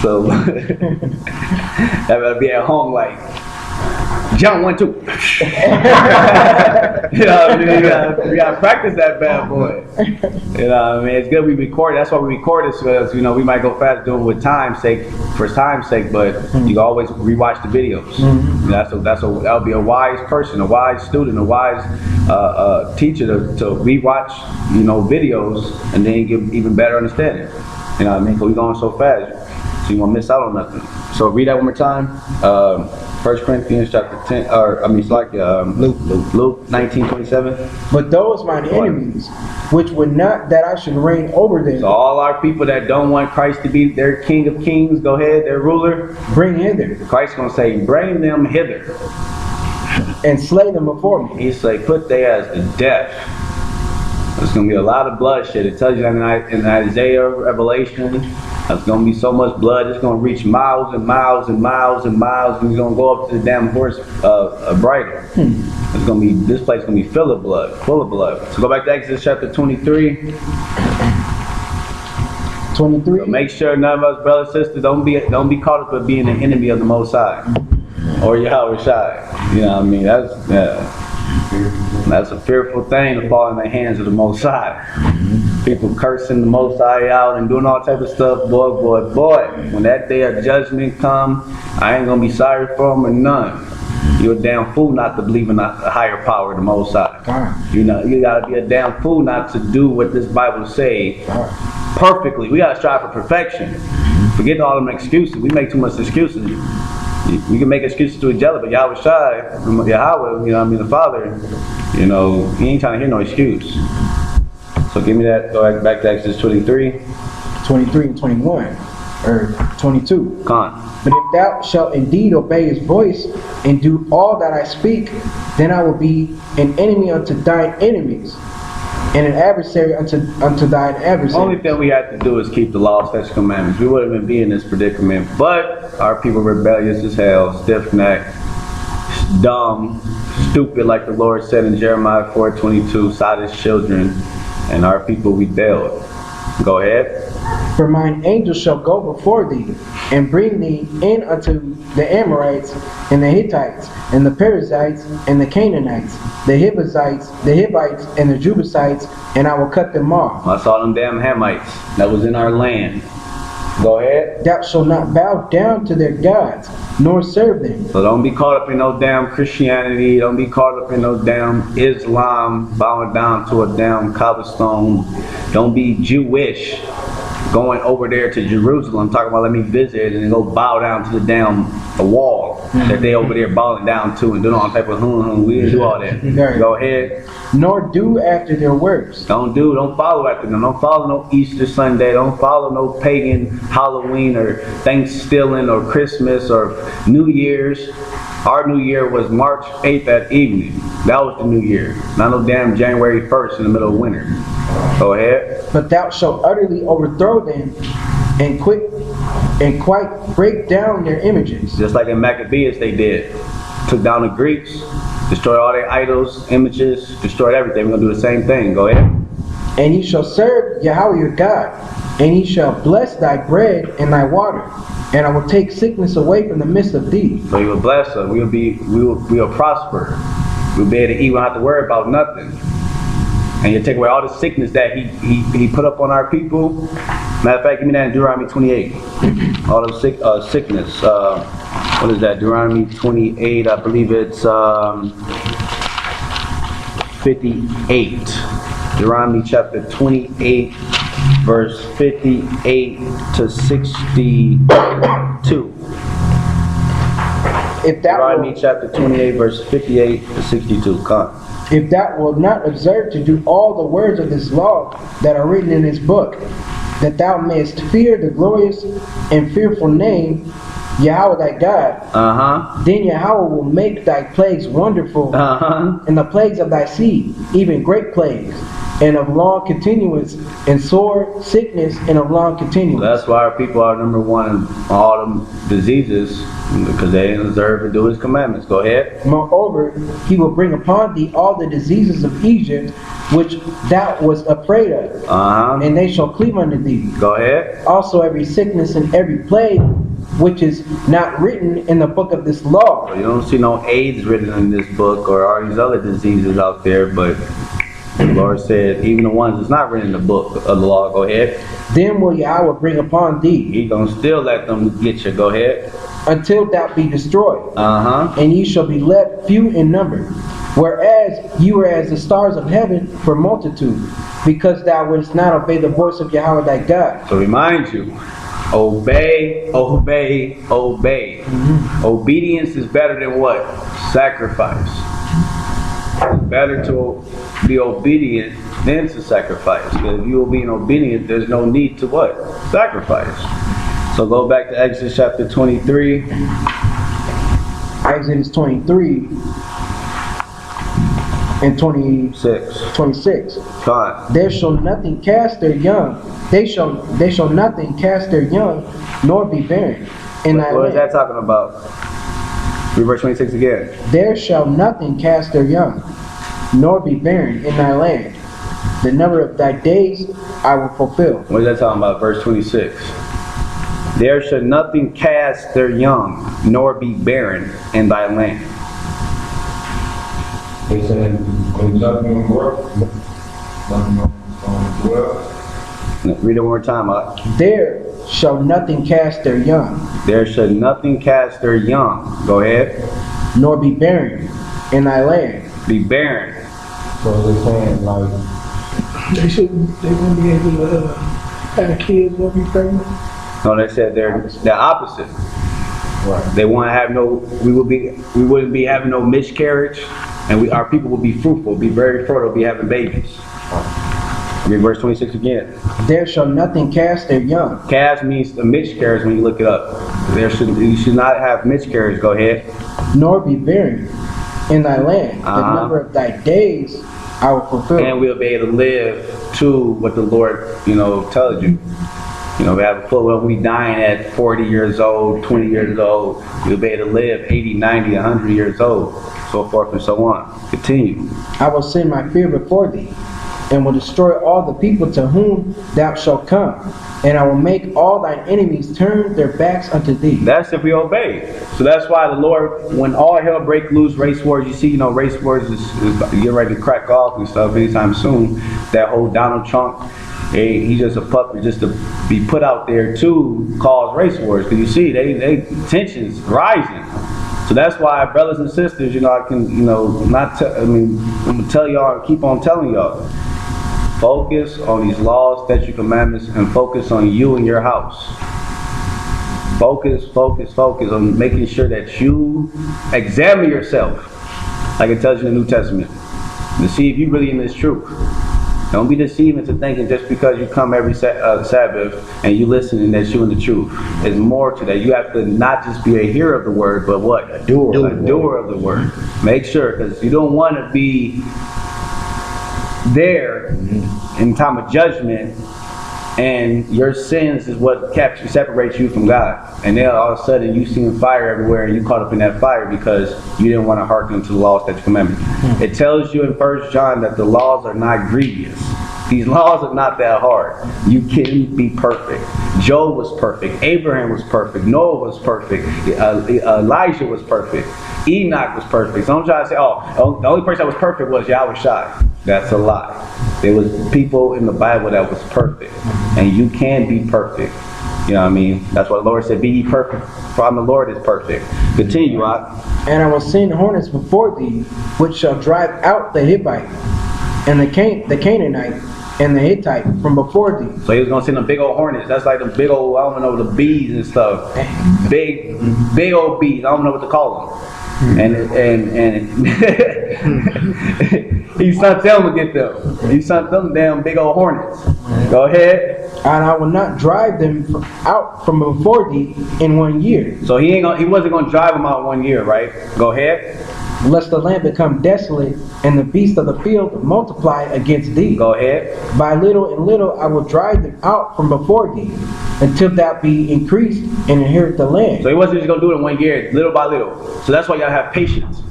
So that better be at home like John 1-2. You know what I mean? We gotta practice that bad boy. You know what I mean? It's good we record. That's why we record it, so we might go fast doing it with time's sake, for time's sake, but you can always rewatch the videos. That'll be a wise person, a wise student, a wise teacher to rewatch, videos and then get even better understanding. You know what I mean? Because we're going so fast, so you won't miss out on nothing. So read that one more time. 1 Corinthians chapter 10, Luke 19:27. But those mine enemies, which would not that I should reign over them. So all our people that don't want Christ to be their King of Kings, go ahead, their ruler, bring hither. Christ's gonna say, bring them hither. And slay them before me. He say, put they as to death. There's gonna be a lot of bloodshed. It tells you that in Isaiah, Revelation. There's going to be so much blood, it's going to reach miles and miles and miles and miles, and you're going to go up to the damn horse bridle. It's going to be, this place is going to be full of blood. So go back to Exodus chapter 23. 23. So make sure none of us, brothers and sisters, don't be caught up with being an enemy of the Most High. Or Yahweh Shai. You know what I mean? That's a fearful thing to fall in the hands of the Most High. People cursing the Most High out and doing all type of stuff, boy. When that day of judgment come, I ain't gonna be sorry for them or none. You're a damn fool not to believe in a higher power, the Most High. You gotta be a damn fool not to do what this Bible say perfectly. We gotta strive for perfection. Forget all them excuses. We make too much excuses. We can make excuses to each other, but Yahweh Shai, Yahweh, the Father, he ain't trying to hear no excuse. So give me that, go back to Exodus 23. 23 and 21, or 22. Come on. But if thou shalt indeed obey his voice, and do all that I speak, then I will be an enemy unto thine enemies, and an adversary unto thine adversaries. Only thing we have to do is keep the law, statutes, commandments. We wouldn't be in this predicament, but our people rebellious as hell, stiff-necked, dumb, stupid, like the Lord said in Jeremiah 4:22, sodden children. And our people we failed. Go ahead. For mine angel shall go before thee, and bring thee in unto the Amorites, and the Hittites, and the Perizzites, and the Canaanites, the Hivites, and the Jebusites, and I will cut them off. I saw them damn Hamites that was in our land. Go ahead. Thou shalt not bow down to their gods, nor serve them. So don't be caught up in no damn Christianity. Don't be caught up in no damn Islam, bowing down to a damn cobblestone. Don't be Jewish, going over there to Jerusalem, talking about let me visit, and then go bow down to the damn wall that they over there bowing down to and doing all type of we didn't do all that. Go ahead. Nor do after their works. Don't follow after them. Don't follow no Easter Sunday. Don't follow no pagan Halloween or Thanksgiving or Christmas or New Year's. Our New Year was March 8th at evening. That was the New Year. Not no damn January 1st in the middle of winter. Go ahead. But thou shalt utterly overthrow them, and quite break down their images. Just like in Maccabees they did. Took down the Greeks, destroyed all their idols, images, destroyed everything. We're going to do the same thing. Go ahead. And ye shall serve Yahweh your God, and he shall bless thy bread and thy water, and I will take sickness away from the midst of thee. So he will bless us. We will prosper. We'll be able to eat. We won't have to worry about nothing. And you'll take away all the sickness that he put up on our people. Matter of fact, give me that in Deuteronomy 28. All the sickness. What what is that? Deuteronomy 28, I believe it's 58. Deuteronomy chapter 28, verse 58 to 62. If that Deuteronomy will, chapter 28, verse 58 to 62. Come. if that will not observe to do all the words of this law that are written in this book, that thou mayest fear the glorious and fearful name, Yahweh thy God, then Yahweh will make thy plagues wonderful, and the plagues of thy seed, even great plagues, and of long continuance, and sore sickness, and of long continuance. That's why our people are number one in all them diseases, because they didn't observe and do his commandments. Go ahead. Moreover, he will bring upon thee all the diseases of Egypt, which thou wast afraid of, and they shall cleave unto thee. Go ahead. Also every sickness and every plague, which is not written in the book of this law. So you don't see no AIDS written in this book or all these other diseases out there, but the Lord said, even the ones that's not written in the book of the law, go ahead. Then will Yahweh bring upon thee, He gonna still let them get you. Go ahead. until thou be destroyed, and ye shall be left few in number, whereas you were as the stars of heaven for multitude, because thou wouldst not obey the voice of Yahweh thy God. So remind you, obey, obey, obey. Obedience is better than what? Sacrifice. It's better to be obedient than to sacrifice. Because if you will be obedient, there's no need to what? Sacrifice. So go back to Exodus chapter 23. Exodus 23 and 26. Fine. There shall nothing cast their young. They shall nothing cast their young, nor be barren in thy What is that land. talking about? Read verse 26 again. There shall nothing cast their young, nor be barren in thy land. The number of thy days I will fulfill. What is that talking about? Verse 26. There should nothing cast their young, nor be barren in thy land. They said, when nothing work, nothing well. Read it one more time. There shall nothing cast their young, There should nothing cast their young. Go ahead. nor be barren in thy land. Be barren. So they're saying like, They won't be able to have kids or be pregnant. No, they said they're the opposite. right. They want to have no. We wouldn't be having no miscarriage, and our people will be fruitful, be very fertile, be having babies. Read verse 26 again. There shall nothing cast their young, Cast means a miscarriage when you look it up. You should not have miscarriage. Go ahead. nor be barren in thy land. The number of thy days I will fulfill. And we'll be able to live to what the Lord, tells you. We have a full, we'll be dying at 40 years old, 20 years old. We'll be able to live 80, 90, 100 years old, so forth and so on. Continue. I will send my fear before thee, and will destroy all the people to whom thou shalt come, and I will make all thine enemies turn their backs unto thee. That's if we obey. So that's why the Lord, when all hell break loose, race wars, you see, race wars is getting ready to crack off and stuff anytime soon. That whole Donald Trump, he's just a puppet just to be put out there to cause race wars. Because you see, they tensions rising. So that's why, brothers and sisters, I can, I'm gonna tell y'all, keep on telling y'all. Focus on these laws, statutes, commandments, and focus on you and your house. Focus on making sure that you examine yourself, like it tells you in the New Testament, to see if you really in this truth. Don't be deceived into thinking just because you come every Sabbath and you listen and that you in the truth. There's more to that. You have to not just be a hearer of the word, but what? A doer of the word. Make sure, because you don't want to be there in time of judgment and your sins is what separates you from God, and then all of a sudden you see fire everywhere and you caught up in that fire because you didn't want to hearken to the laws, statutes, commandments. It tells you in 1 John that the laws are not grievous. These laws are not that hard. You can be perfect. Job was perfect. Abraham was perfect. Noah was perfect. Elijah was perfect. Enoch was perfect. So don't try to say, the only person that was perfect was Yahushua. That's a lie. There was people in the Bible that was perfect. And you can be perfect. You know what I mean? That's why the Lord said, be ye perfect, for I'm the Lord is perfect. Continue, And I will send hornets before thee, which shall drive out the Hivite, and the Canaanite, and the Hittite from before thee. So he was gonna send them big old hornets. That's like the big old, I don't know, the bees and stuff. Big old bees. I don't know what to call them. And he sent them to get them. He sent them damn big old hornets. Go ahead. And I will not drive them out from before thee in 1 year. So he wasn't gonna drive them out 1 year, right? Go ahead. Lest the land become desolate, and the beasts of the field multiply against thee. Go ahead. By little and little I will drive them out from before thee, until thou be increased and inherit the land. So he wasn't just gonna do it in 1 year, little by little. So that's why y'all have patience.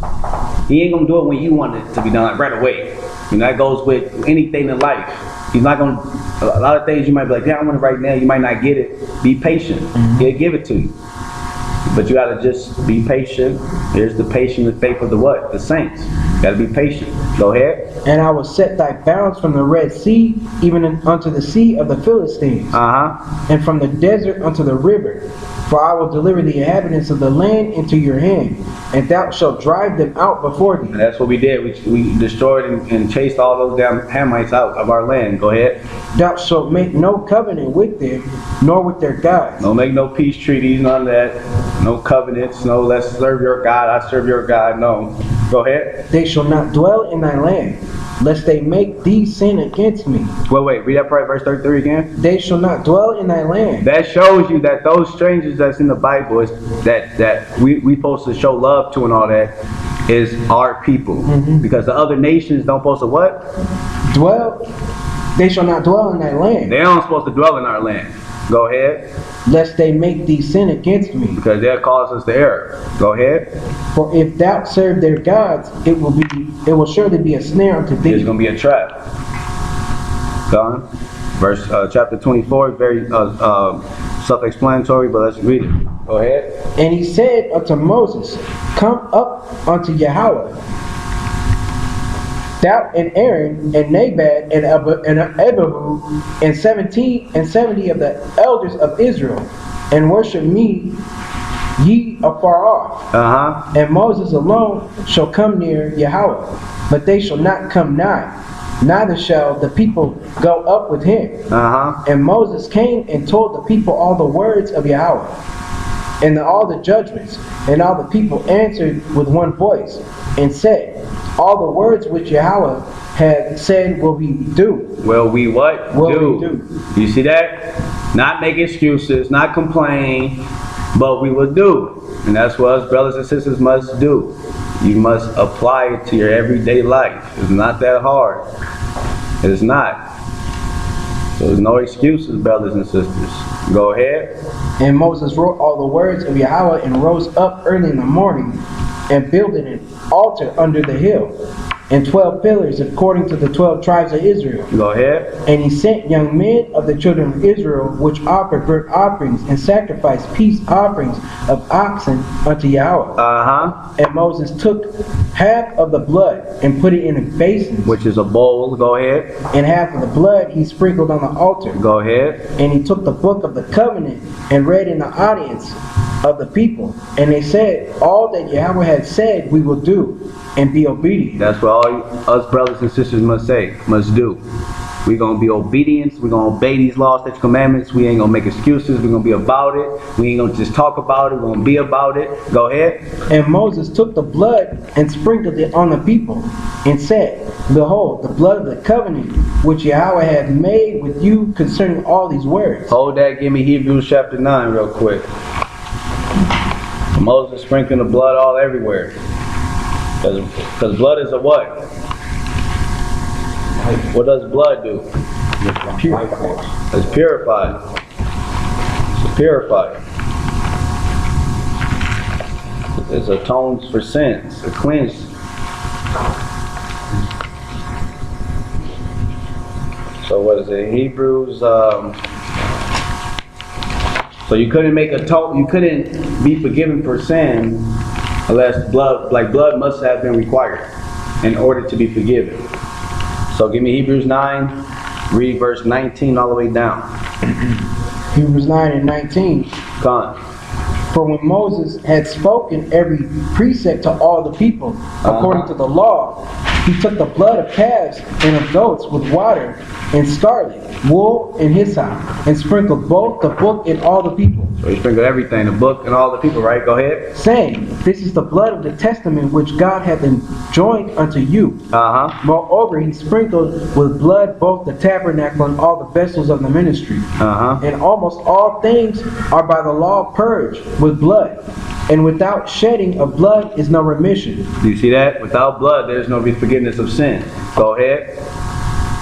He ain't gonna do it when you want it to be done, like right away. And that goes with anything in life. He's not gonna, a lot of things you might be like, yeah, I want it right now. You might not get it. Be patient. He'll give it to you. But you gotta just be patient. Here's the patience and faith of the what? The saints. You gotta be patient. Go ahead. And I will set thy bounds from the Red Sea, even unto the sea of the Philistines, and from the desert unto the river. For I will deliver the inhabitants of the land into your hand, and thou shalt drive them out before thee. And that's what we did. We destroyed and chased all those damn Hamites out of our land. Go ahead. Thou shalt make no covenant with them, nor with their gods. Don't make no peace treaties, none of that. No covenants, no let's serve your God, I serve your God. No. Go ahead. They shall not dwell in thy land, lest they make thee sin against me. Wait, read that part, verse 33 again. They shall not dwell in thy land. That shows you that those strangers that's in the Bible is that we supposed to show love to and all that is our people. Because the other nations don't supposed to what? They shall not dwell in thy land. They aren't supposed to dwell in our land. Go ahead. Lest they make thee sin against me. Because they'll cause us to err. Go ahead. For if thou serve their gods, it will surely be a snare unto thee. It's going to be a trap. Gone. Verse chapter 24 is very self-explanatory, but let's read it. Go ahead. And he said unto Moses, come up unto Yahweh, thou and Aaron and Nadab and Abihu and 70 of the elders of Israel, and worship me ye afar off. And Moses alone shall come near Yahweh, but they shall not come nigh, neither shall the people go up with him. And Moses came and told the people all the words of Yahweh, and all the judgments, and all the people answered with one voice, and said, all the words which Yahweh had said will we do. Will we what? Will we do. You see that? Not make excuses, not complain, but we will do. And that's what us brothers and sisters must do. You must apply it to your everyday life. It's not that hard. It's not. So there's no excuses, brothers and sisters. Go ahead. And Moses wrote all the words of Yahweh and rose up early in the morning and builded an altar under the hill, and 12 pillars according to the 12 tribes of Israel. Go ahead. And he sent young men of the children of Israel, which offered burnt offerings and sacrificed peace offerings of oxen unto Yahweh. And Moses took half of the blood and put it in a basin, which is a bowl. Go ahead. And half of the blood he sprinkled on the altar. Go ahead. And he took the book of the covenant and read in the audience of the people. And they said, all that Yahweh had said we will do, and be obedient. That's what all us brothers and sisters must do. We're going to be obedient. We're going to obey these laws, statutes, commandments. We ain't going to make excuses. We're going to be about it. We ain't going to just talk about it. We're going to be about it. Go ahead. And Moses took the blood and sprinkled it on the people, and said, behold, the blood of the covenant which Yahweh hath made with you concerning all these words. Hold that. Give me Hebrews chapter 9 real quick. Moses sprinkling the blood all everywhere. Because blood is a what? What does blood do? It's purified. It's purified. It atones for sins. It cleanses. So what is it? Hebrews. So you couldn't you couldn't be forgiven for sin unless blood must have been required in order to be forgiven. So give me Hebrews 9, Read verse 19 all the way down. Hebrews 9 and 19. Gone. For when Moses had spoken every precept to all the people, according to the law, he took the blood of calves and of goats with water and scarlet, wool and hyssop, and sprinkled both the book and all the people. So he sprinkled everything, the book and all the people, right? Go ahead. Saying, This is the blood of the testament which God hath enjoined unto you. Moreover, he sprinkled with blood both the tabernacle and all the vessels of the ministry. And almost all things are by the law purged with blood. And without shedding of blood is no remission. Do you see that? Without blood, there's no forgiveness of sin. Go ahead.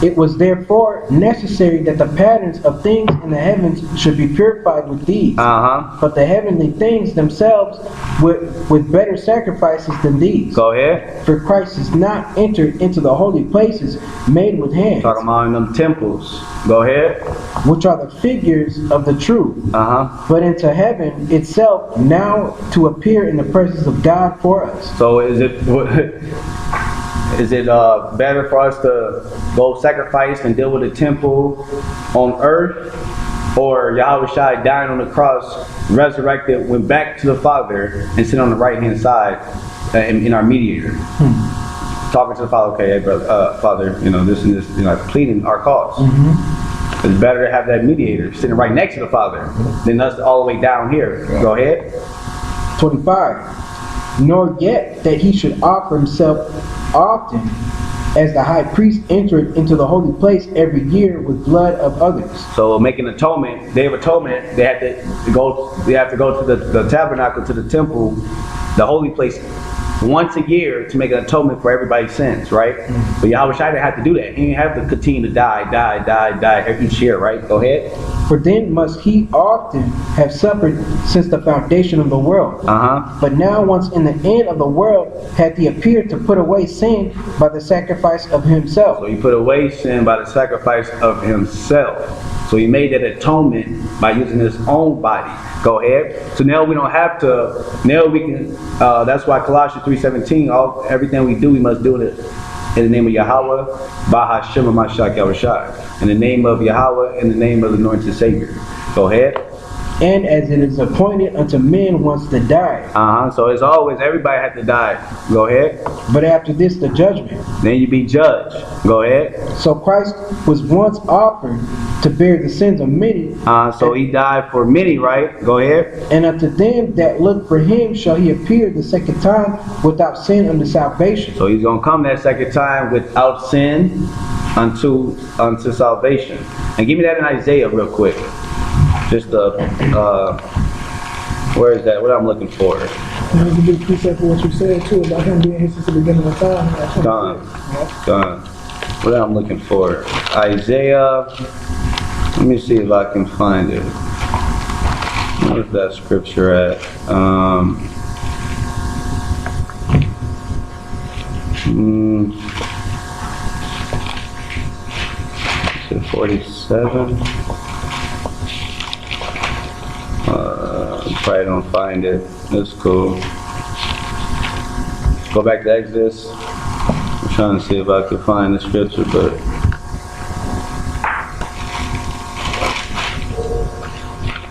It was therefore necessary that the patterns of things in the heavens should be purified with these. But the heavenly things themselves with better sacrifices than these. Go ahead. For Christ is not entered into the holy places made with hands. Talking about in them temples. Go ahead. Which are the figures of the true. But into heaven itself now to appear in the presence of God for us. So is it better for us to go sacrifice and deal with a temple on earth, or Yahweh Shai dying on the cross, resurrected, went back to the Father, and sit on the right hand side in our mediator, talking to the Father? Okay, hey, brother, Father, this and this, pleading our cause. It's better to have that mediator sitting right next to the Father than us all the way down here. Go ahead. 25. Nor yet that he should offer himself often, as the high priest entered into the holy place every year with blood of others. So making atonement, Day of Atonement, they have to go to the tabernacle, to the temple, the holy place, once a year to make an atonement for everybody's sins, right? But Yahweh Shai didn't have to do that. He didn't have to continue to die each year, right? Go ahead. For then must he often have suffered since the foundation of the world. But now once in the end of the world hath he appeared to put away sin by the sacrifice of himself. So he put away sin by the sacrifice of himself. So he made that atonement by using his own body. Go ahead. So now we don't have to, now we can, that's why Colossians 3:17, everything we do, we must do it in the name of Yahweh, Bahashem Mashiach Yahushai. In the name of Yahweh, in the name of the anointed Savior. Go ahead. And as it is appointed unto men once to die. So it's always, everybody has to die. Go ahead. But after this, the judgment. Then you be judged. Go ahead. So Christ was once offered to bear the sins of many. So he died for many, right? Go ahead. And unto them that look for him shall he appear the second time without sin unto salvation. So he's going to come that second time without sin unto salvation. And give me that in Isaiah real quick. Just where is that? What I'm looking for. And you can do precept for what you said too about him being here since the beginning of time. Gone. What I'm looking for. Isaiah. Let me see if I can find it. Where's that scripture at? Is it 47? Probably don't find it. That's cool. Go back to Exodus. I'm trying to see if I can find the scripture, but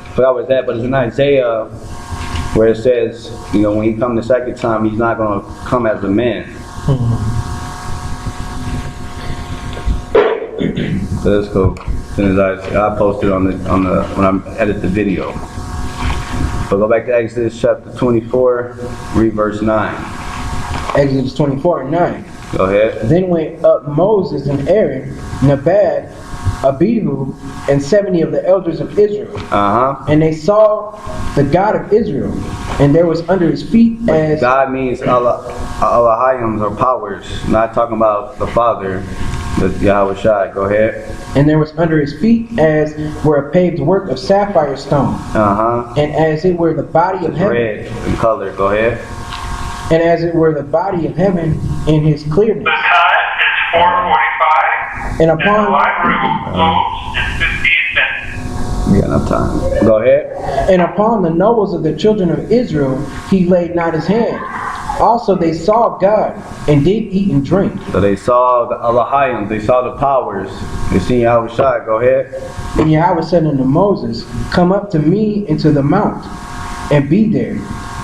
I forgot where it's at, but it's in Isaiah where it says, when he comes the second time, he's not going to come as a man. So that's cool. As soon as I posted on the when I edit the video. But go back to Exodus chapter 24, read verse 9. Exodus 24 and 9. Go ahead. Then went up Moses and Aaron, Nadab, Abihu, and 70 of the elders of Israel. And they saw the God of Israel, and there was under his feet as... God means Elohim or powers, not talking about the Father, but Yahweh Shai. Go ahead. And there was under his feet as were a paved work of sapphire stone. And as it were the body of heaven. Red in color. Go ahead. And as it were the body of heaven in his clearness. The time is 4:45. And upon the library will close in 15 minutes. We got enough time. Go ahead. And upon the nobles of the children of Israel he laid not his hand. Also they saw God and did eat and drink. So they saw the Elohim, they saw the powers. They seen Yahushua. Go ahead. And Yahweh said unto Moses, Come up to me into the mount, and be there,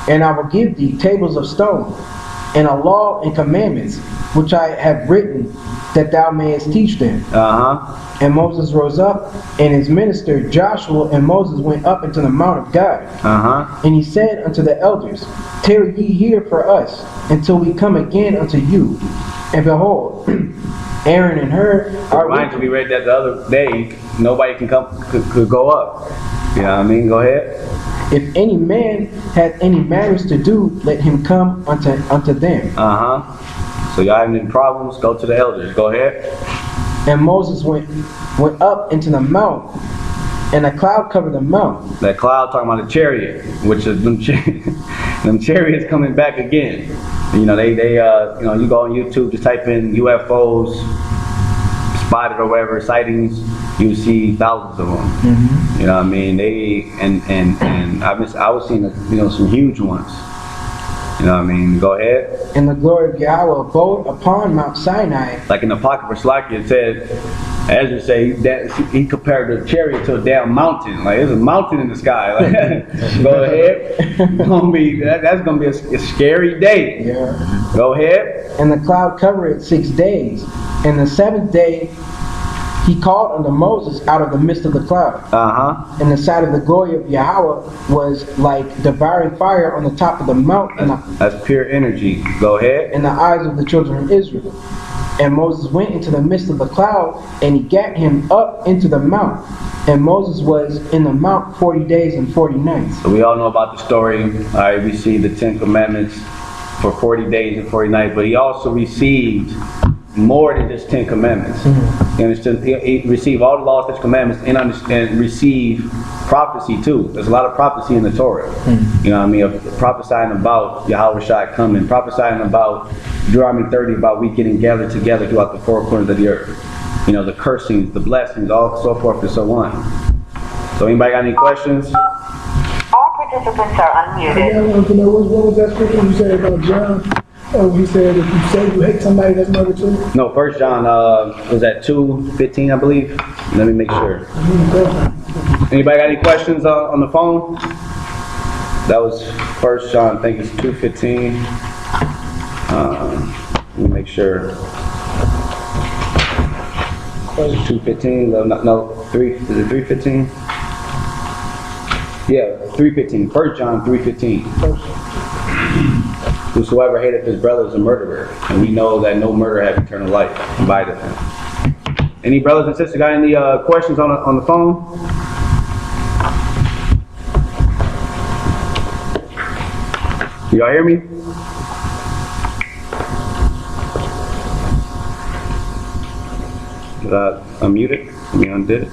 and I will give thee tables of stone, and a law and commandments, which I have written, that thou mayest teach them. And Moses rose up, and his minister Joshua and Moses went up into the mount of God. And he said unto the elders, Tarry ye here for us, until we come again unto you. And behold, Aaron and Hur are Mind you, we read that the other day. Nobody can come, could go up. You know what I mean? Go ahead. If any man hath any matters to do, let him come unto them. So y'all having any problems? Go to the elders. Go ahead. And Moses went up into the mount, and a cloud covered the mount. That cloud talking about the chariot, which is them, them chariots coming back again. You know, they you know, you go on YouTube, just type in UFOs spotted or whatever sightings, you see thousands of them. You know what I mean? They and I was seeing, you know, some huge ones. You know what I mean? Go ahead. And the glory of Yahweh abode upon Mount Sinai. Like in the Apocrypha Slakia, it said, Ezra say that he compared the chariot to a damn mountain. Like there's a mountain in the sky. Like, go ahead. That's gonna be a scary day. Yeah. Go ahead. And the cloud covered it 6 days. And the seventh day he called unto Moses out of the midst of the cloud. And the sight of the glory of Yahweh was like devouring fire on the top of the mountain. That's pure energy. Go ahead. In the eyes of the children of Israel. And Moses went into the midst of the cloud, and he gat him up into the mount. And Moses was in the mount 40 days and 40 nights. So we all know about the story. All right, we see the 10 Commandments for 40 days and 40 nights, but he also received more than just 10 commandments. You understand? He received all the laws, statutes, commandments, and receive prophecy too. There's a lot of prophecy in the Torah. You know what I mean? Of prophesying about Yahushua coming, prophesying about Deuteronomy 30, about we getting gathered together throughout the four corners of the earth. You know, the cursings, the blessings, all so forth and so on. So anybody got any questions? All participants are unmuted. I wanted to know, what was that scripture you said about John? He said, if you say you hate somebody, that's murder too? No, 1 John was at 2:15, I believe. Let me make sure. Anybody got any questions on the phone? That was 1 John, I think it's 2:15. Let me make sure. Was it 2:15? No, 3. Is it 3:15? Yeah, 3:15. 1 John 3:15. Whosoever hateth his brother is a murderer, and we know that no murderer hath eternal life abideth him. Any brothers and sisters got any questions on the phone? Y'all hear me? Did I unmute it? Let me undid it.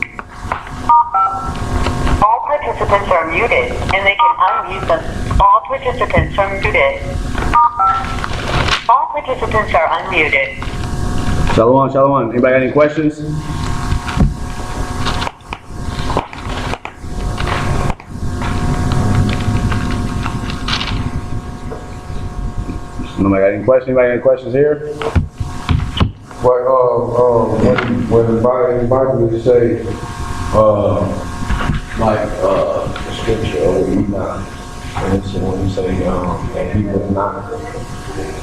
All participants are muted, and they can unmute them. All participants are muted. All participants are unmuted. Shalom, shalom. Anybody got any questions? Nobody got any questions? Anybody got any questions here? When the Bible would say, the scripture of Enoch, and it's when you say, and he was not,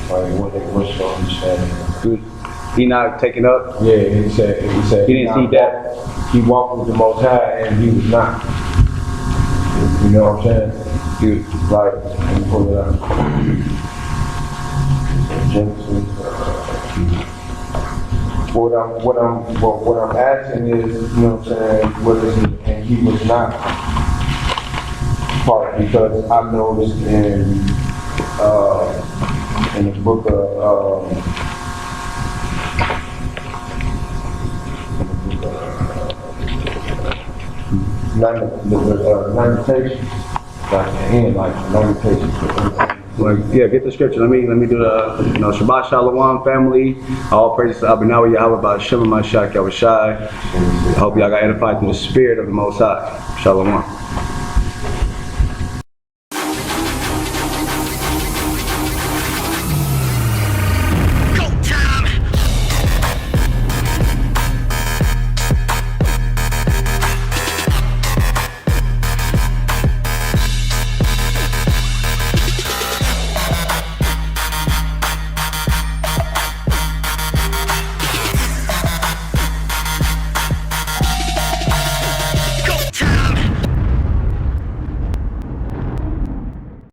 what's your understanding? Enoch taken up? Yeah, he said He didn't see that. He walked with the Most High, and he was not. You know what I'm saying? Let me pull it up. Genesis. What I'm asking is, you know what I'm saying, what is it, and he was not part, because I noticed in the book of Lamentations, Lamentations. Well, yeah, get the scripture. Let me do the, Shabbat Shalom, family. All praises to Abinawi Yahweh by Shem Mashiach Yahushai. I hope y'all got edified through the spirit of the Most High. Shalom.